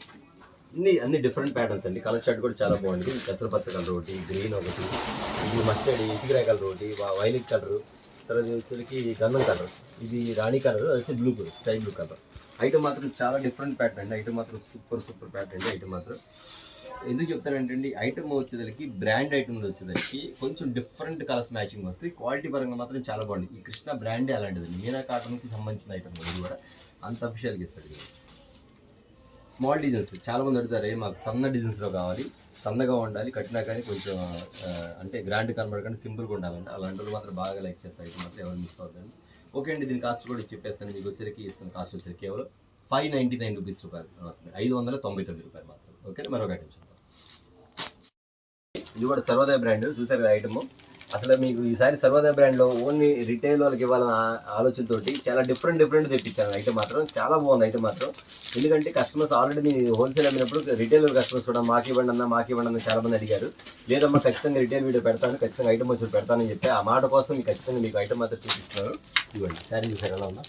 అన్ని డిఫరెంట్ ప్యాటర్న్స్ అండి. కలర్ షర్ట్ కూడా చాలా బాగుంది. పెసరపచ్చ కలర్ ఒకటి, గ్రీన్ ఒకటి, ఇది మస్టర్డ్, ఇటుకరాయ కలర్ ఒకటి, వైలెట్ కలర్, తర్వాత వచ్చేసరికి గంధం కలర్, ఇది రాణి కలర్, అది వచ్చి blue colour, sky blue colour. Item మాత్రం చాలా డిఫరెంట్ ప్యాటర్న్ అండి, ఐటమ్ మాత్రం సూపర్ ప్యాటర్న్ అండి. ఐటమ్ మాత్రం ఎందుకు చెప్తానంటే ఐటమ్ వచ్చేసరికి బ్రాండ్ ఐటమ్ వచ్చేసరికి కొంచెం డిఫరెంట్ కలర్స్ మ్యాచింగ్ వస్తుంది. క్వాలిటీ పరంగా మాత్రం చాలా బాగుంది. ఈ కృష్ణ బ్రాండే అలాంటిది, మీనా కాటన్కి సంబంధించిన ఐటమ్ ఇది కూడా అంత అఫిషియల్గా ఇస్తుంది. స్మాల్ డిజైన్స్ చాలా మంది అడుగుతారు, మాకు సన్న డిజైన్స్లో కావాలి, సన్నగా ఉండాలి, కట్టినా కానీ కొంచెం అంటే గ్రాండ్ కనబడకండి, సింపుల్గా ఉండాలంటే అలాంటి మాత్రం బాగా లైక్ చేస్తారు. ఇది మాత్రం ఎవరు మిస్ అవుతుంది. ఓకే అండి, దీని కాస్ట్ కూడా చెప్పేస్తాను మీకు. వచ్చరికి ఇస్తాను కాస్ట్ వచ్చరికి కేవలం 599 రూపీస్ మాత్రమే, 599 రూపాయలు మాత్రం. ఓకే, మరొక ఐటమ్ చూద్దాం. ఇది కూడా సర్వోదయ బ్రాండ్ చూసారు కదా ఐటమ్. అసలు మీకు ఈసారి సర్వోదయ బ్రాండ్లో ఓన్లీ రిటైల్ వాళ్ళకి ఇవ్వాలన్న ఆలోచనతోటి చాలా డిఫరెంట్ తెప్పించాను. ఐటమ్ మాత్రం చాలా బాగుంది ఐటమ్ మాత్రం. ఎందుకంటే కస్టమర్స్ ఆల్రెడీ నేను హోల్సేల్ అమ్మినప్పుడు రిటైల్ కస్టమర్స్ కూడా మాకు ఇవ్వండి అన్న చాలా మంది అడిగారు. లేదమ్మా ఖచ్చితంగా రిటైల్ వీడియో పెడతాను, ఖచ్చితంగా ఐటమ్ వచ్చి పెడతానని చెప్పి ఆ మాట కోసం మీకు ఖచ్చితంగా మీకు ఐటమ్ మాత్రం చూపిస్తున్నారు. ఇవ్వండి శారీ చూసారు ఎలా ఉన్నా,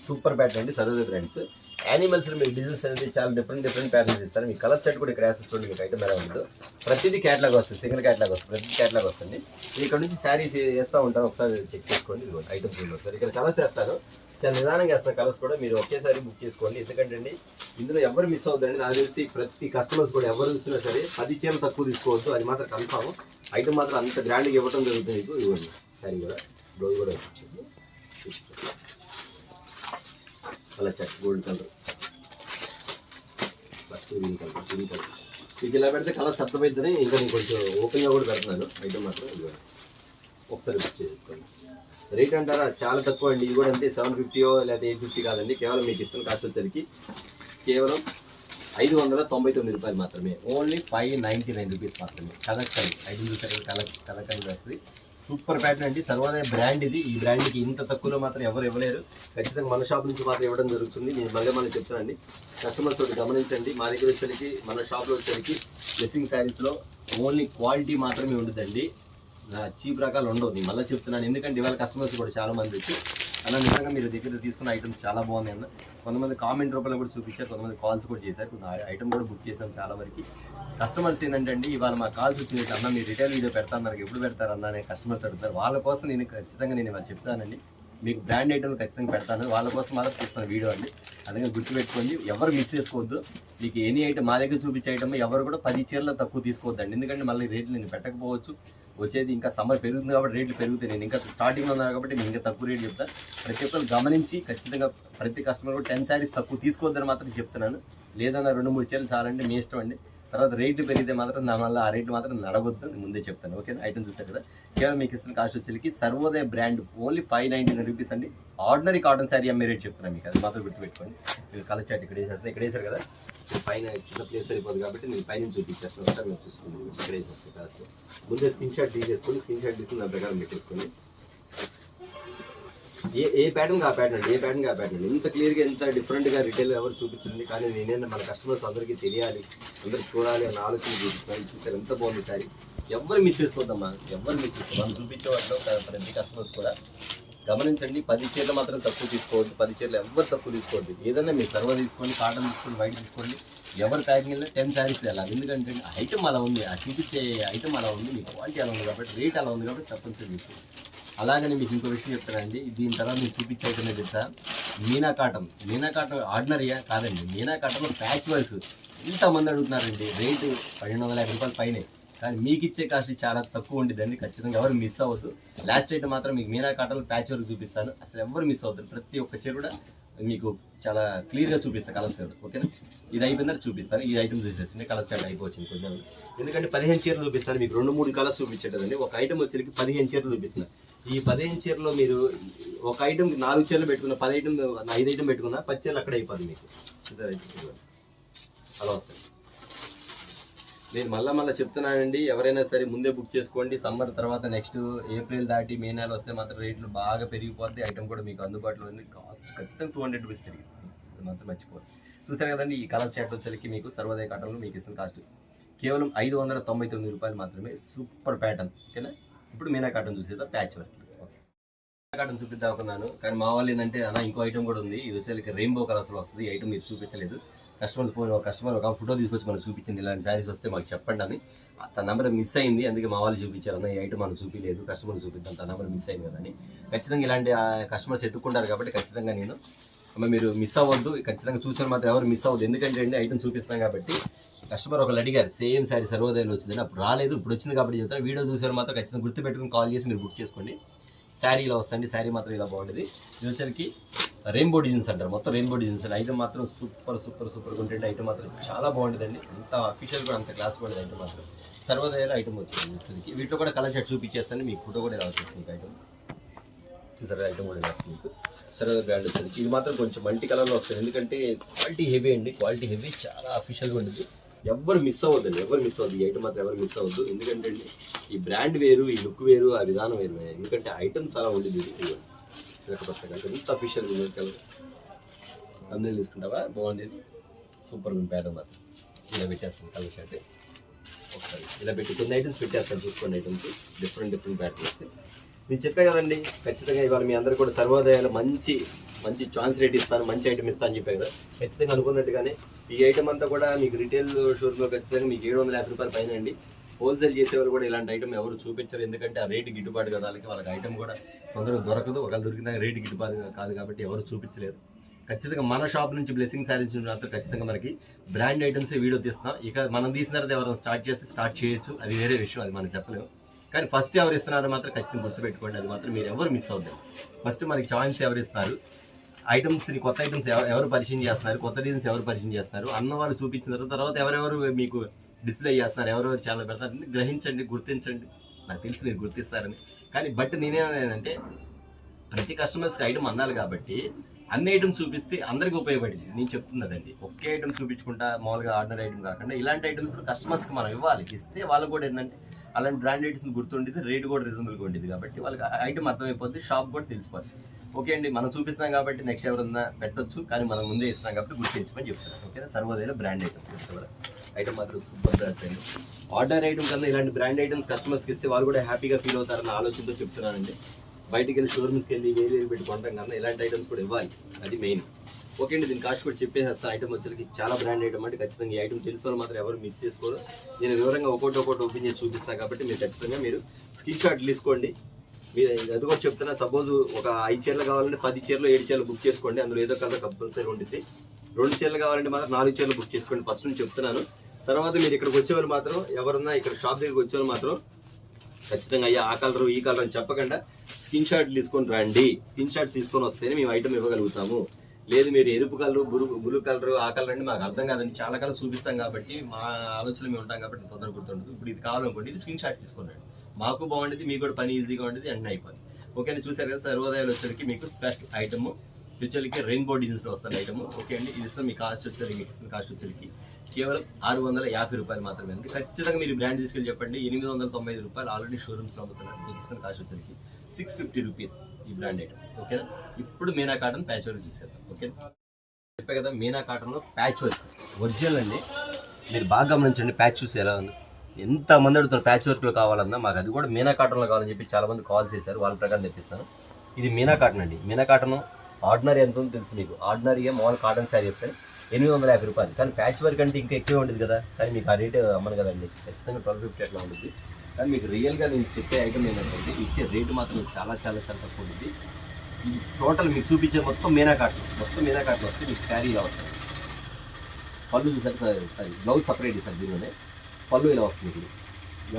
సూపర్ ప్యాటర్న్ అండి సర్వోదయ బ్రాండ్స్. యానిమల్స్ మీరు డిజైన్స్ అనేది చాలా డిఫరెంట్ ప్యాటర్న్స్ ఇస్తారు. మీ కలర్ షర్ట్ కూడా ఇక్కడ వేస్తారు చూడండి, మీకు ఐటమ్ ఎలా ఉంటుందో. ప్రతిదీ క్యాట్లాగ్ వస్తుంది, సింగిల్ క్యాట్లాగ్ వస్తుంది, ప్రతి క్యాట్లాగ్ వస్తుంది. ఇక్కడ నుంచి శారీస్ వేస్తూ ఉంటాను, ఒకసారి చెక్ చేసుకోండి. ఇదిగోండి ఐటమ్ చూడండి, ఇక్కడ కలర్స్ వేస్తాను, చాలా నిదానంగా వేస్తాను కలర్స్ కూడా. మీరు ఒకేసారి బుక్ చేసుకోండి, ఎందుకంటే అండి ఇందులో ఎవరు మిస్ అవుతుందండి. నాకు తెలిసి ప్రతి కస్టమర్స్ కూడా ఎవరు వచ్చినా సరే 10 చీరలు తక్కువ తీసుకోవద్దు, అది మాత్రం కన్ఫామ్. ఐటమ్ మాత్రం అంత గ్రాండ్గా ఇవ్వడం జరుగుతుంది మీకు. ఇవ్వండి శారీ కూడా, బ్లౌజ్ కూడా colour chart gold colour, green colour. మీకు ఇలా పెడితే కలర్స్ అర్థమవుతుంది. ఇంకా నేను కొంచెం ఓపెన్గా కూడా పెడుతున్నాను ఐటమ్ మాత్రం. ఒకసారి బుక్ చేసుకోండి. రేట్ అంటారా చాలా తక్కువ అండి. ఇది కూడా అంతే 750 లేదా 850 కాదండి, కేవలం మీకు ఇస్తున్న కాస్ట్ వచ్చేసరికి కేవలం 599 రూపాయలు మాత్రమే. ఓన్లీ 599 రూపీస్ మాత్రమే. కలెక్షన్ ఐటమ్ చూసారు, కలెక్షన్ వస్తుంది. సూపర్ ప్యాటర్న్ అండి, సర్వోదయ బ్రాండ్ ఇది. ఈ బ్రాండ్కి ఇంత తక్కువలో మాత్రం ఎవరు ఇవ్వలేరు. ఖచ్చితంగా మన షాప్ నుంచి మాత్రం ఇవ్వడం జరుగుతుంది. నేను మళ్ళీ చెప్తానండి, కస్టమర్స్ తోటి గమనించండి. మా దగ్గర వచ్చేసరికి మన షాప్లో వచ్చేసరికి డ్రెస్సింగ్ శారీస్లో ఓన్లీ క్వాలిటీ మాత్రమే ఉంటుందండి, చీప్ రకాలు ఉండవు. నేను మళ్ళీ చెప్తున్నాను, ఎందుకంటే ఇవాళ కస్టమర్స్ కూడా చాలా మంది వచ్చి అలా నిజంగా మీరు దగ్గర తీసుకున్న ఐటమ్స్ చాలా బాగున్నాయి అన్న. కొంతమంది కామెంట్ రూపంలో కూడా చూపించారు, కొంతమంది కాల్స్ కూడా చేశారు, కొంత ఐటమ్ కూడా బుక్ చేసాం. చాలా వరకు కస్టమర్స్ ఏంటంటే అండి ఇవాళ మా కాల్స్ వచ్చింది, అన్న మీరు రిటైల్ వీడియో పెడతాను, ఎప్పుడు పెడతారన్న అనే కస్టమర్స్ అడుగుతారు. వాళ్ళ కోసం నేను ఖచ్చితంగా ఇవాళ చెప్తానండి, మీకు బ్రాండ్ ఐటమ్లు ఖచ్చితంగా పెడతాను, వాళ్ళ కోసం మాత్రం తీస్తాను వీడియో అండి. అందుకని గుర్తుపెట్టుకోండి, ఎవరు మిస్ చేసుకోవద్దు. మీకు ఎనీ ఐటమ్ మా దగ్గర చూపించే ఐటమ్ ఎవరు కూడా 10 చీరలు తక్కువ తీసుకోవద్దండి. ఎందుకంటే మళ్ళీ రేట్లు నేను పెట్టకపోవచ్చు, వచ్చేది ఇంకా సమ్మర్ పెరుగుతుంది కాబట్టి రేట్లు పెరుగుతాయి. నేను ఇంకా స్టార్టింగ్లో ఉన్నాను కాబట్టి నేను ఇంకా తక్కువ రేట్ చెప్తాను. ప్రతి ఒక్కరు గమనించి ఖచ్చితంగా ప్రతి కస్టమర్ కూడా 10 శారీస్ తక్కువ తీసుకోవద్దని మాత్రం చెప్తున్నాను. లేదన్నా 2-3 చీరలు చాలండి, మీ ఇష్టం అండి. తర్వాత రేట్లు పెరిగితే మాత్రం నా వల్ల ఆ రేట్లు మాత్రం నడవద్దు, ముందే చెప్తాను. ఓకేనా, ఐటమ్ చూస్తారు కదా. కేవలం మీకు ఇస్తున్న కాస్ట్ వచ్చేసరికి సర్వోదయ బ్రాండ్ ఓన్లీ 599 రూపీస్ అండి. ఆర్డినరీ కాటన్ శారీ అమ్మే రేట్ చెప్తున్నాను మీకు, అది మాత్రం గుర్తుపెట్టుకోండి. మీరు కలర్ చాట్ ఇక్కడ వేసేస్తే, ఇక్కడ వేసారు కదా, పైన చిన్న ప్లేస్ సరిపోదు కాబట్టి నేను పైన చూపించేస్తాను. ఒకసారి మీరు చూసుకోండి, ఇక్కడ వేసేస్తే కాస్ట్ ముందే స్క్రీన్ షాట్ తీసేసుకొని, స్క్రీన్ షాట్ తీసుకుని దాని ప్రకారం పెట్టేసుకోండి. ఏ ప్యాటర్న్ ఆ ప్యాటర్న్ అండి, ఏ ప్యాటర్న్ ఆ ప్యాటర్న్. ఇంత క్లియర్గా ఎంత డిఫరెంట్గా రిటైల్ ఎవరు చూపించండి, కానీ నేనే మన కస్టమర్స్ అందరికీ తెలియాలి, అందరికి చూడాలి అన్న ఆలోచన చూపిస్తున్నాను. చూసారు ఎంత బాగుంది సారీ. ఎవరు మిస్ చేసుకోవద్దమ్మా, ఎవరు మిస్ చేసుకోవాలి. మనం చూపించే వాటిలో ప్రతి కస్టమర్స్ కూడా గమనించండి, 10 చీరలు మాత్రం తక్కువ తీసుకోవద్దు, 10 చీరలు ఎవరు తక్కువ తీసుకోవద్దు. ఏదైనా మీరు సర్వ తీసుకోండి, కాటన్ తీసుకోండి, వైట్ తీసుకోండి, ఎవరు ప్యాకింగ్ వెళ్ళినా 10 శారీస్ వెళ్ళాలి. ఎందుకంటే ఐటమ్ అలా ఉంది, ఆ చూపించే ఐటమ్ అలా ఉంది, మీ క్వాలిటీ అలా ఉంది కాబట్టి, రేట్ అలా ఉంది కాబట్టి తప్పనిసరి తీసుకోండి. అలాగని మీకు ఇంకో విషయం చెప్తానండి, దీని తర్వాత మీకు చూపించే ఐటమ్ తెలుసా, మీనా కాటన్. మీనా కాటన్ ఆర్డినరీయా కాదండి, మీనా కాటన్ ప్యాచ్ వర్క్స్. ఇంతమంది అడుగుతున్నారండి, రేటు 1250 రూపాయల పైనే. కానీ మీకు ఇచ్చే కాస్ట్ చాలా తక్కువ ఉండిద్దండి. ఖచ్చితంగా ఎవరు మిస్ అవ్వద్దు. లాస్ట్ ఐటమ్ మాత్రం మీకు మీనా కాటన్ ప్యాచ్ వర్క్ చూపిస్తాను. అసలు ఎవరు మిస్ అవుతారు. ప్రతి ఒక్క చీర కూడా మీకు చాలా క్లియర్గా చూపిస్తాను కలర్స్. ఓకేనా, ఇది అయిపోయిన తర్వాత చూపిస్తాను. ఈ ఐటమ్ చూసేసింది కలర్ చాట్ అయిపోవచ్చు కొంచెం, ఎందుకంటే 15 చీరలు చూపిస్తాను మీకు. 2-3 కలర్స్ చూపించేటండి. ఒక ఐటమ్ వచ్చేసరికి 15 చీరలు చూపిస్తున్నాను. ఈ 15 చీరలో మీరు ఒక ఐటమ్ 4 చీరలు పెట్టుకున్న 5 ఐటమ్ పెట్టుకున్నా 10 చీరలు అక్కడ అయిపోతుంది మీకు. అలా వస్తాయి. నేను మళ్ళీ చెప్తున్నానండి, ఎవరైనా సరే ముందే బుక్ చేసుకోండి. సమ్మర్ తర్వాత నెక్స్ట్ ఏప్రిల్ దాటి మే నెల వస్తే మాత్రం రేట్లు బాగా పెరిగిపోద్ది. ఐటమ్ కూడా మీకు అందుబాటులో ఉంది. కాస్ట్ ఖచ్చితంగా 200 రూపీస్ పెరిగింది, అది మాత్రం మర్చిపోద్ది. చూసారు కదండి, ఈ కలర్ చాట్ వచ్చేసరికి మీకు సర్వోదయ కాటన్లో మీకు ఇస్తున్న కాస్ట్ కేవలం 599 రూపాయలు మాత్రమే. Super pattern. ఓకేనా, ఇప్పుడు మీనా కాటన్ చూసేదా ప్యాచ్ వర్క్. మీనా కాటన్ చూపిద్దాం అనుకున్నాను, కానీ మా వాళ్ళు ఏంటంటే అన్న ఇంకో ఐటమ్ కూడా ఉంది, ఇది వచ్చేసరికి రెయిన్బో కలర్స్లో వస్తుంది. ఈ ఐటమ్ మీరు చూపించలేదు. కస్టమర్ ఒక ఫోటో తీసుకొచ్చి మనం చూపించింది, ఇలాంటి శారీస్ వస్తే మాకు చెప్పండి అని. తన నెంబర్ మిస్ అయింది, అందుకే మా వాళ్ళు చూపించారు. అన్న ఈ ఐటమ్ మనం చూపించలేదు, కస్టమర్ చూపిద్దాం, తన నెంబర్ మిస్ అయింది కదా అని. ఖచ్చితంగా ఇలాంటి కస్టమర్స్ ఎత్తుకుంటారు కాబట్టి ఖచ్చితంగా నేను మీరు మిస్ అవ్వద్దు. ఖచ్చితంగా చూసిన మాత్రం ఎవరు మిస్ అవ్వద్దు, ఎందుకంటే ఐటమ్ చూపిస్తాం కాబట్టి. కస్టమర్ ఒకళ్ళు అడిగారు సేమ్ శారీ సర్వోదయలో వచ్చిందని, అప్పుడు రాలేదు, ఇప్పుడు వచ్చింది కాబట్టి చెప్తాను. వీడియో చూసారు మాత్రం ఖచ్చితంగా గుర్తుపెట్టుకుని కాల్ చేసి మీరు బుక్ చేసుకోండి. శారీ ఇలా వస్తుంది, శారీ మాత్రం ఇలా బాగుంటుంది. ఇది వచ్చరికి రెయిన్బో డిజైన్స్ అంటారు, మొత్తం రెయిన్బో డిజైన్స్. ఐటమ్ మాత్రం సూపర్గా ఉంటుంది. ఐటమ్ మాత్రం చాలా బాగుంటుందండి, అంత అఫీషియల్ కూడా అంత క్లాస్ కూడా ఐటమ్ మాత్రం. సర్వోదయాలో ఐటమ్ వచ్చింది. వీటిలో కూడా కలర్ షర్ట్ చూపించేస్తాను మీకు, ఫోటో కూడా ఇలా వచ్చేస్తుంది మీకు. ఐటమ్ చూసారు, ఐటమ్ కూడా ఇలా వస్తుంది మీకు. సర్వోదయ బ్రాండ్ వచ్చింది. ఇది మాత్రం కొంచెం మల్టీ కలర్లో వస్తుంది, ఎందుకంటే క్వాలిటీ హెవీ అండి, క్వాలిటీ హెవీ, చాలా అఫీషియల్గా ఉంటుంది. ఎవరు మిస్ అవ్వద్దండి, ఎవరు మిస్ అవ్వద్దు. ఈ ఐటమ్ మాత్రం ఎవరు మిస్ అవ్వద్దు, ఎందుకంటే అండి ఈ బ్రాండ్ వేరు, ఈ లుక్ వేరు, ఆ విధానం వేరు. ఎందుకంటే ఐటమ్స్ అలా ఉండేది. ఎంత అఫీషియల్గా ఉంది కలర్. అందరూ తీసుకుంటావా, బాగుండేది. సూపర్గా ఉంది ప్యాటర్న్ మాత్రం. ఇలా పెట్టేస్తాను కలర్ షర్ట్ ఒకసారి ఇలా పెట్టి కొన్ని ఐటమ్స్ పెట్టేస్తాను, చూసుకోండి. ఐటమ్స్ డిఫరెంట్ ప్యాటర్న్ వస్తాయి. నేను చెప్పే కదండి, ఖచ్చితంగా ఇవాళ మీ అందరూ కూడా సర్వోదయాలు మంచి ఛాన్స్ రేట్ ఇస్తాను, మంచి ఐటమ్ ఇస్తాను అని చెప్పే కదా. ఖచ్చితంగా అనుకున్నట్టుగానే ఈ ఐటమ్ అంతా కూడా మీకు రిటైల్ షోరూంలో ఖచ్చితంగా మీకు 750 రూపాయలు పైన అండి. హోల్సేల్ చేసేవాళ్ళు కూడా ఇలాంటి ఐటమ్ ఎవరు చూపించరు, ఎందుకంటే ఆ రేటు గిట్టుబాటు కదా వాళ్ళకి ఐటమ్ కూడా తొందరగా దొరకదు. ఒకవేళ దొరికిన రేటు గిట్టుబాటు కాదు కాబట్టి ఎవరు చూపించలేరు. ఖచ్చితంగా మన షాప్ నుంచి బ్లెస్సింగ్ శారీస్ మాత్రం ఖచ్చితంగా మనకి బ్రాండ్ ఐటమ్స్ వీడియో తీస్తాం. ఇక మనం తీసిన తర్వాత ఎవరైనా స్టార్ట్ చేయొచ్చు, అది వేరే విషయం, అది మనం చెప్పలేము. కానీ ఫస్ట్ ఎవరు ఇస్తున్నారో మాత్రం ఖచ్చితంగా గుర్తుపెట్టుకోండి, అది మాత్రం మీరు ఎవరు మిస్ అవుతారు. ఫస్ట్ మనకి ఛాయిస్ ఎవరు ఇస్తారు, ఐటమ్స్ని కొత్త ఐటమ్స్ ఎవరు పరిచయం చేస్తున్నారు, కొత్త డిజైన్స్ ఎవరు పరిచయం చేస్తున్నారు అన్న వాళ్ళు చూపించిన తర్వాత ఎవరెవరు మీకు డిస్ప్లే చేస్తున్నారు, ఎవరెవరు ఛానల్ పెడతారు గ్రహించండి, గుర్తించండి. నాకు తెలిసి మీరు గుర్తిస్తారని. కానీ బట్ నేనేమంటే ప్రతి కస్టమర్స్కి ఐటమ్ అందాలి కాబట్టి అన్ని ఐటమ్స్ చూపిస్తే అందరికీ ఉపయోగపడింది. నేను చెప్తున్నదండి, ఒకే ఐటమ్ చూపించుకుంటా మామూలుగా ఆర్డినరీ ఐటమ్ కాకుండా ఇలాంటి ఐటమ్స్ కూడా కస్టమర్స్కి మనం ఇవ్వాలి. ఇస్తే వాళ్ళకు కూడా ఏంటంటే అలాంటి బ్రాండ్ ఐటమ్స్ గుర్తుండేది, రేట్ కూడా రీజనబుల్గా ఉండేది కాబట్టి వాళ్ళకి ఐటమ్ అర్థమైపోద్ది, షాప్ కూడా తెలిసిపోద్ది. ఓకే అండి, మనం చూపిస్తాం కాబట్టి నెక్స్ట్ ఎవరన్నా పెట్టొచ్చు, కానీ మనం ముందే ఇస్తున్నాం కాబట్టి గుర్తించమని చెప్తున్నాం. ఓకేనా, సర్వోదయలో బ్రాండ్ ఐటమ్స్ కూడా ఐటమ్ మాత్రం సూపర్ బ్రాండ్. ఆర్డర్ ఐటమ్ కన్నా ఇలాంటి బ్రాండ్ ఐటమ్స్ కస్టమర్స్కి ఇస్తే వాళ్ళు కూడా హ్యాపీగా ఫీల్ అవుతారన్న ఆలోచనతో చెప్తున్నానండి. బయటికి వెళ్ళి షోరూమ్స్కి వెళ్ళి వేరే పెట్టి కొంటాం కన్నా ఇలాంటి ఐటమ్స్ కూడా ఇవ్వాలి, అది మెయిన్. ఓకే అండి, దీని కాస్ట్ కూడా చెప్పేసేస్తాను. ఐటమ్ వచ్చేసరికి చాలా బ్రాండ్ ఐటమ్ అంటే ఖచ్చితంగా ఈ ఐటమ్ తెలిసిన వాళ్ళు మాత్రం ఎవరు మిస్ చేసుకోరు. నేను వివరంగా ఒకటి ఓపెన్ చేసి చూపిస్తాను కాబట్టి మీరు ఖచ్చితంగా మీరు స్క్రీన్ షాట్ తీసుకోండి. మీరు అది కూడా చెప్తున్నా, సపోజ్ ఒక 5 చీరలు కావాలంటే 10 చీరలు 7 చీరలు బుక్ చేసుకోండి, అందులో ఏదో కలర్ కంపల్సరీ ఉంటుంది. 2 చీరలు కావాలంటే మాత్రం 4 చీరలు బుక్ చేసుకోండి. ఫస్ట్ నుంచి చెప్తున్నాను. తర్వాత మీరు ఇక్కడికి వచ్చేవాళ్ళు మాత్రం ఎవరన్నా ఇక్కడ షాప్ దగ్గరికి వచ్చేవాళ్ళు మాత్రం ఖచ్చితంగా అయ్యా ఆ కలర్ ఈ కలర్ అని చెప్పకుండా స్క్రీన్ షాట్ తీసుకొని రండి. స్క్రీన్ షాట్ తీసుకొని వస్తేనే మేము ఐటమ్ ఇవ్వగలుగుతాము. లేదు మీరు ఎరుపు కలరు బ్లూ కలర్ ఆ కలర్ అంటే మాకు అర్థం కాదండి, చాలా కలర్ చూపిస్తాం కాబట్టి మా ఆలోచనలు మేము ఉంటాం కాబట్టి తొందర గుర్తుండదు. ఇప్పుడు ఇది కావాలనుకోండి, ఇది స్క్రీన్ షాట్ తీసుకొని రండి, మాకు బాగుంటుంది, మీకు కూడా పని ఈజీగా ఉంటుంది, అన్నీ అయిపోతుంది. ఓకే, చూసారు కదా, సర్వోదయాలు వచ్చేసరికి మీకు స్పెషల్ ఐటమ్ వచ్చేసరికి రెయిన్బో డిజైన్స్లో వస్తుంది ఐటమ్. ఓకే అండి, ఇది ఇస్తాం. మీ కాస్ట్ వచ్చేసరికి మీకు ఇస్తున్న కాస్ట్ వచ్చేసరికి కేవలం 650 రూపాయలు మాత్రమే ఉంది. ఖచ్చితంగా మీరు బ్రాండ్ తీసుకెళ్ళి చెప్పండి. 895 రూపాయలు ఆల్రెడీ షోరూమ్స్లో అమ్ముతున్నారు. మీకు ఇస్తున్న కాస్ట్ వచ్చేసరికి 650 రూపీస్ ఈ బ్రాండ్ ఐటమ్. ఓకేనా, ఇప్పుడు మీనా కాటన్ ప్యాచ్ వర్క్ చూసేద్దాం. ఓకే, చెప్పే కదా, మీనా కాటన్లో ప్యాచ్ వర్క్ ఒరిజినల్ అండి. మీరు బాగా గమనించండి, ప్యాచ్ చూసి ఎలా ఉంది. ఎంతమంది అడుగుతున్నారు ప్యాచ్ వర్క్లో కావాలన్నా, మాకు అది కూడా మీనా కాటన్లో కావాలని చెప్పి చాలామంది కాల్ చేశారు, వాళ్ళ ప్రకారం తెప్పిస్తాను. ఇది మీనా కాటన్ అండి. మీనా కాటన్ ఆర్డినరీ ఎంత ఉందో తెలుసు మీకు. ఆర్డినరీగా మామూలు కాటన్ శారీ వస్తే 850 రూపాయలు, కానీ ప్యాచ్ వర్క్ అంటే ఇంకా ఎక్కువే ఉంటుంది కదా, కానీ మీకు ఆ రేటు అమ్మను కదండి. ఖచ్చితంగా 1250 అట్లా ఉంటుంది. కానీ మీకు రియల్గా నేను చెప్పే ఐటమ్ ఏంటంటే ఇచ్చే రేటు మాత్రం చాలా చాలా చాలా తక్కువ ఉంటుంది. ఇది టోటల్ మీకు చూపించే మొత్తం మీనా కాటన్ వస్తే మీకు శారీ ఇలా వస్తుంది. పళ్ళు చూసారు సారీ, బ్లౌజ్ సపరేట్ సార్, దీనిలోనే పళ్ళు ఇలా వస్తుంది. ఇప్పుడు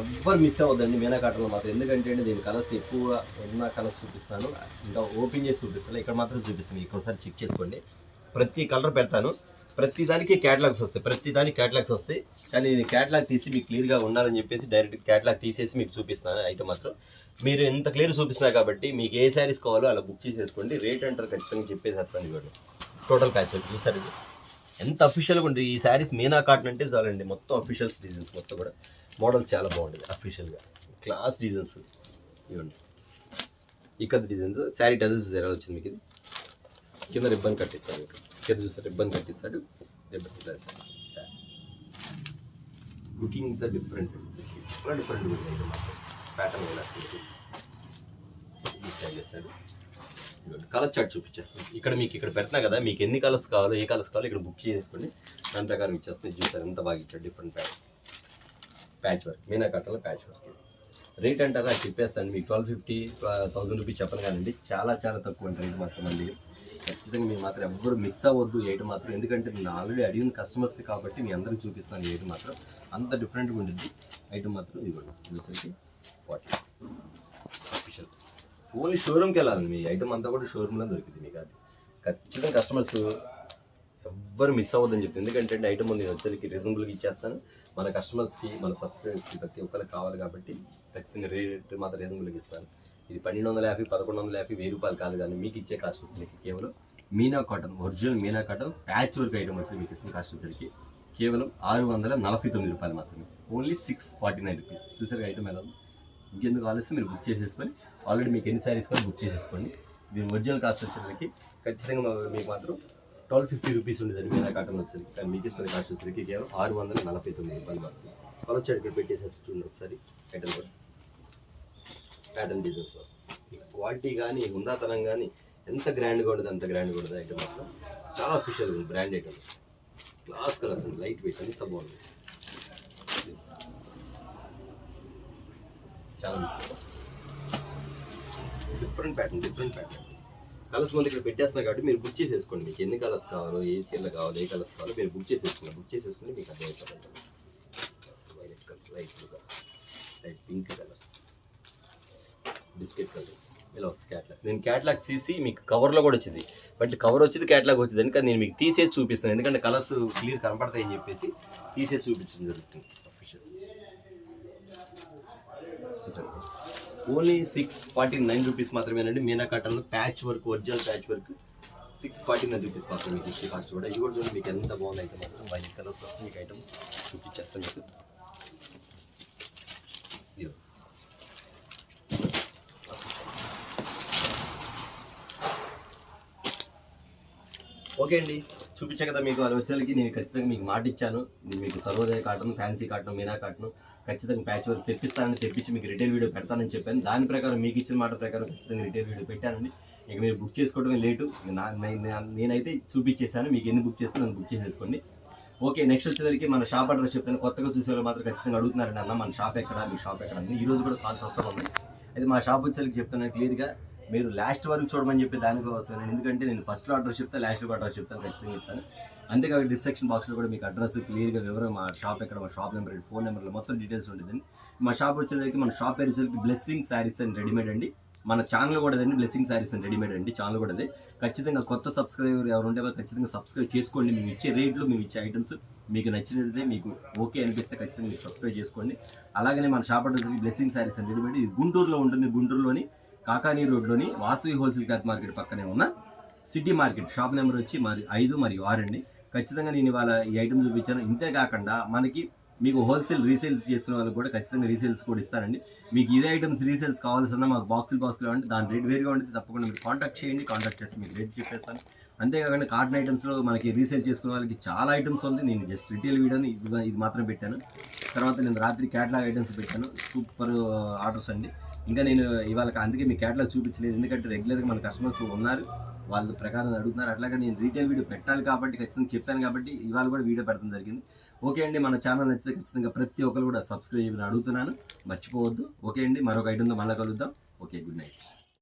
ఎవ్వరు మిస్ అవ్వద్దండి మీనా కాటన్లో మాత్రం. ఎందుకంటే దీని కలర్స్ ఎక్కువ ఉన్న కలర్స్ చూపిస్తాను, ఇంకా ఓపెన్ చేసి చూపిస్తాను. ఇక్కడ మాత్రం చూపిస్తాను, ఒకసారి చెక్ చేసుకోండి. ప్రతి కలర్ పెడతాను, ప్రతి దానికి క్యాటలాగ్స్ వస్తాయి, ప్రతి దానికి క్యాటలాగ్స్ వస్తాయి. కానీ నేను క్యాటలాగ్ తీసి మీకు క్లియర్గా ఉండాలని చెప్పేసి డైరెక్ట్ క్యాటలాగ్ తీసేసి మీకు చూపిస్తాను. అయితే మాత్రం మీరు ఎంత క్లియర్ చూపిస్తున్నారు కాబట్టి మీకు ఏ శారీస్ కావాలో అలా బుక్ చేసేసుకోండి. రేట్ అంటారు ఖచ్చితంగా చెప్పేసేస్తాను. ఇవ్వండి టోటల్ ప్యాచ్ వర్క్ చూసారు, ఇది ఎంత అఫీషియల్గా ఉంటుంది. ఈ శారీస్ మీనా కాటన్ అంటే చాలండి. మొత్తం అఫీషియల్స్ డిజైన్స్ మొత్తం కూడా మోడల్ చాలా బాగుంటుంది, అఫీషియల్గా క్లాస్ డిజైన్స్. ఇవ్వండి ఇక్కడ డిజైన్స్. శారీ టజల్స్ ఎలా వచ్చింది మీకు, ఇది కింద రిబ్బన్ కట్టిస్తాడు, కింద చూస్తే రిబ్బన్ కట్టిస్తాడు, రిబ్బన్ కట్టిస్తాడు. లుకింగ్ ద డిఫరెంట్ ప్యాటర్న్ ఎలా ఈ స్టైల్ ఇస్తాడు. కలర్ చార్ట్ చూపించేస్తాను. ఇక్కడ మీకు ఇక్కడ పెడతా కదా, మీకు ఎన్ని కలర్స్ కావాలో ఏ కలర్స్ కావాలో ఇక్కడ బుక్ చేసుకోండి, దాని ప్రకారం ఇచ్చేస్తాను. చూస్తారు ఎంత బాగా ఇచ్చాడు, డిఫరెంట్ ప్యాచ్ వర్క్, మీనా కాటన్లో ప్యాచ్ వర్క్. రేట్ అంటారా చెప్పేస్తాను మీకు, 1250 1000 రూపీస్ చెప్పను కానండి, చాలా చాలా తక్కువ అంటే రేట్ మాత్రం అండి. ఖచ్చితంగా మీరు మాత్రం ఎవ్వరు మిస్ అవ్వద్దు ఏటు మాత్రం. ఎందుకంటే నేను ఆల్రెడీ అడిగిన కస్టమర్స్ కాబట్టి మీ అందరికీ చూపిస్తాను. ఏటు మాత్రం అంత డిఫరెంట్గా ఉంటుంది ఐటమ్ మాత్రం. ఇదిగోండి ఇది వచ్చేసి అఫీషియల్. ఓన్లీ షోరూమ్కి వెళ్ళాలండి, మీ ఐటమ్ అంతా కూడా షోరూమ్లో దొరికింది మీకు. అది ఖచ్చితంగా కస్టమర్స్ ఎవ్వరు మిస్ అవ్వద్దని చెప్పి, ఎందుకంటే ఐటమ్ నేను వచ్చేసరికి రీజనబుల్గా ఇచ్చేస్తాను. మన కస్టమర్స్కి మన సబ్స్క్రైబర్స్కి ప్రతి ఒక్కరికి కావాలి కాబట్టి ఖచ్చితంగా రేట్ మాత్రం రీజనబుల్గా ఇస్తాను. ఇది 1250 1150 1000 రూపాయలు కాదు, కానీ మీకు ఇచ్చే కాస్ట్ వచ్చేసరికి కేవలం Meena cotton, original Meena cotton patch work item వచ్చి మీకు ఇస్తున్న కాస్ట్ వచ్చేసరికి కేవలం 649 రూపాయలు మాత్రమే. Only 649 rupees. చూసారు ఐటమ్ ఎలా ఉంది. ఇంకెందుకు ఆలస్యం, మీరు బుక్ చేసేసుకొని ఆల్రెడీ మీకు ఎన్ని శారీస్ కానీ బుక్ చేసేసుకోండి. దీని ఒరిజినల్ కాస్ట్ వచ్చేసరికి ఖచ్చితంగా మీకు మాత్రం 1250 రూపీస్ ఉండేదండి మీనా కాటన్ వచ్చేసరికి. కానీ మీకు ఇస్తున్న కాస్ట్ వచ్చేసరికి కేవలం 649 రూపాయలు మాత్రమే. కలర్ ఇక్కడ పెట్టేసేసి చూడండి ఒకసారి. ఐటమ్ కూడా ప్యాటర్న్ డిజైన్స్ వస్తాయి. క్వాలిటీ కానీ హుందాతనం కానీ ఎంత గ్రాండ్గా ఉండదు అంత గ్రాండ్గా ఉండదు. ఐటమ్ మాత్రం చాలా అఫీషియల్గా ఉంది, బ్రాండ్ ఐటమ్, క్లాస్ కలర్స్ అండి, లైట్ వెయిట్ అంత బాగుంది. చాలా డిఫరెంట్ ప్యాటర్న్ కలర్స్ ముందు ఇక్కడ పెట్టేస్తున్నా కాబట్టి మీరు బుక్ చేసేసుకోండి. మీకు ఎన్ని కలర్స్ కావాలో, ఏ చీరలు కావాలో, ఏ కలర్స్ కావాలో మీరు బుక్ చేసేసుకుని మీకు అర్థమవుతుంది. Violet colour, light blue colour, light pink colour, biscuit colour, ఇలా వస్తుంది క్యాట్లాగ్. నేను క్యాట్లాగ్ తీసి మీకు కవర్లో కూడా వచ్చింది, బట్ కవర్ వచ్చింది క్యాట్లాగ్ వచ్చింది అని, కానీ నేను మీకు తీసేసి చూపిస్తాను. ఎందుకంటే కలర్స్ క్లియర్ కనపడతాయని చెప్పేసి తీసేసి చూపించడం జరుగుతుంది. ఓన్లీ 649 రూపీస్ మాత్రమేనండి. మీనా కాటన్లో patch work, original patch work 649 rupees మాత్రం మీకు ఇచ్చే కాస్ట్ కూడా. ఇది కూడా చూడండి మీకు ఎంత బాగుంది ఐటమ్ మాత్రం. వైట్ కలర్స్ వస్తుంది మీకు ఐటమ్ చూపించేస్తాను మీకు. ఓకే అండి, చూపించా కదా మీకు. అది వచ్చేసరికి నేను ఖచ్చితంగా మీకు మాట ఇచ్చాను, నేను మీకు Sarvodaya cotton, fancy cotton, Meena cotton ఖచ్చితంగా ప్యాచ్ వర్క్ తెప్పిస్తానని, తెప్పించి మీకు రిటైల్ వీడియో పెడతానని చెప్పాను. దాని ప్రకారం మీకు ఇచ్చిన మాట ప్రకారం ఖచ్చితంగా రిటైల్ వీడియో పెట్టానండి. ఇక మీరు బుక్ చేసుకోవడమే లేటు. నేనైతే చూపించేసాను, మీకు ఎన్ని బుక్ చేసుకుని బుక్ చేసేసుకోండి. ఓకే, నెక్స్ట్ వచ్చేసరికి మన షాప్ అడ్రస్ చెప్తాను. కొత్తగా చూసేవాళ్ళు మాత్రం ఖచ్చితంగా అడుగుతున్నారండి, అన్న మన షాప్ ఎక్కడ, మీ షాప్ ఎక్కడ అని. ఈరోజు కూడా కాల్స్ వస్తూ ఉన్నాయి. అయితే మా షాప్ వచ్చేసరికి చెప్తాను క్లియర్గా, మీరు లాస్ట్ వరకు చూడమని చెప్పి దానికోసం. ఎందుకంటే నేను ఫస్ట్లో అడ్రస్ చెప్తాను, లాస్ట్లో అడ్రస్ చెప్తాను, ఖచ్చితంగా చెప్తాను. అంతేకాదు డిస్క్రిప్షన్ బాక్స్లో కూడా మీకు అడ్రస్ క్లియర్గా వివరం, మా షాప్ ఎక్కడ, మా షాప్ నెంబర్, ఫోన్ నెంబర్లో మొత్తం డీటెయిల్స్ ఉంటుందండి. మా షాప్ వచ్చేసరికి, మన షాప్ పేరు వచ్చేసరికి బ్లెస్సింగ్ శారీస్ అండ్ రెడీమేడ్ అండి. మన ఛానల్ కూడా అదండి, బ్లెస్సింగ్ శారీస్ అండ్ రెడీమేడ్ అండి ఛానల్ కూడా అదే. ఖచ్చితంగా కొత్త సబ్స్క్రైబర్ ఎవరు ఉంటే ఖచ్చితంగా సబ్స్క్రైబ్ చేసుకోండి. మేము ఇచ్చే రేట్లు, మేము ఇచ్చే ఐటమ్స్ మీకు నచ్చినట్లయితే, మీకు ఓకే అనిపిస్తే ఖచ్చితంగా మీరు సబ్స్క్రైబ్ చేసుకోండి. అలాగనే మన shop address blessing saris and readymade, ఇది గుంటూరులో ఉంటుంది. గుంటూరులోని కాకానీ రోడ్లోని వాసవి హోల్సేల్ క్లాత్ మార్కెట్ పక్కనే ఉన్న సిటీ మార్కెట్. షాప్ నెంబర్ వచ్చి 5 మరియు 6 అండి. ఖచ్చితంగా నేను ఇవాళ ఈ ఐటమ్ చూపించాను. ఇంతే కాకుండా మనకి మీకు హోల్సేల్ రీసేల్స్ చేసుకునే వాళ్ళకి కూడా ఖచ్చితంగా రీసేల్స్ కూడా ఇస్తానండి. మీకు ఇదే ఐటమ్స్ రీసేల్స్ కావాల్సిన మాకు బాక్సులు అంటే దాని రేట్ వేరుగా ఉంటుంది. తప్పకుండా మీరు కాంటాక్ట్ చేయండి, కాంటాక్ట్ చేస్తే మీకు రేట్ చెప్పేస్తాను. అంతేకాకుండా కాటన్ ఐటమ్స్లో మనకి రీసేల్ చేసుకునే వాళ్ళకి చాలా ఐటమ్స్ ఉంది. నేను జస్ట్ రిటైల్ వీడియోని ఇది మాత్రం పెట్టాను. తర్వాత నేను రాత్రి క్యాటలాగ్ ఐటమ్స్ పెట్టాను, సూపర్ ఆర్డర్స్ అండి. ఇంకా నేను ఇవాళ అందుకే మీ క్యాటలాగ్ చూపించలేదు, ఎందుకంటే రెగ్యులర్గా మన కస్టమర్స్ ఉన్నారు, వాళ్ళ ప్రకారం అడుగుతున్నారు. అట్లాగే నేను రీటైల్ వీడియో పెట్టాలి కాబట్టి ఖచ్చితంగా చెప్తాను కాబట్టి ఇవాళ కూడా వీడియో పెట్టడం జరిగింది. ఓకే అండి, మన ఛానల్ నచ్చితే ఖచ్చితంగా ప్రతి ఒక్కరు కూడా సబ్స్క్రైబ్ చేయమని అడుగుతున్నాను, మర్చిపోవద్దు. ఓకే అండి, మరొక ఐటమ్తో మళ్ళీ కలుద్దాం. Okay, good night.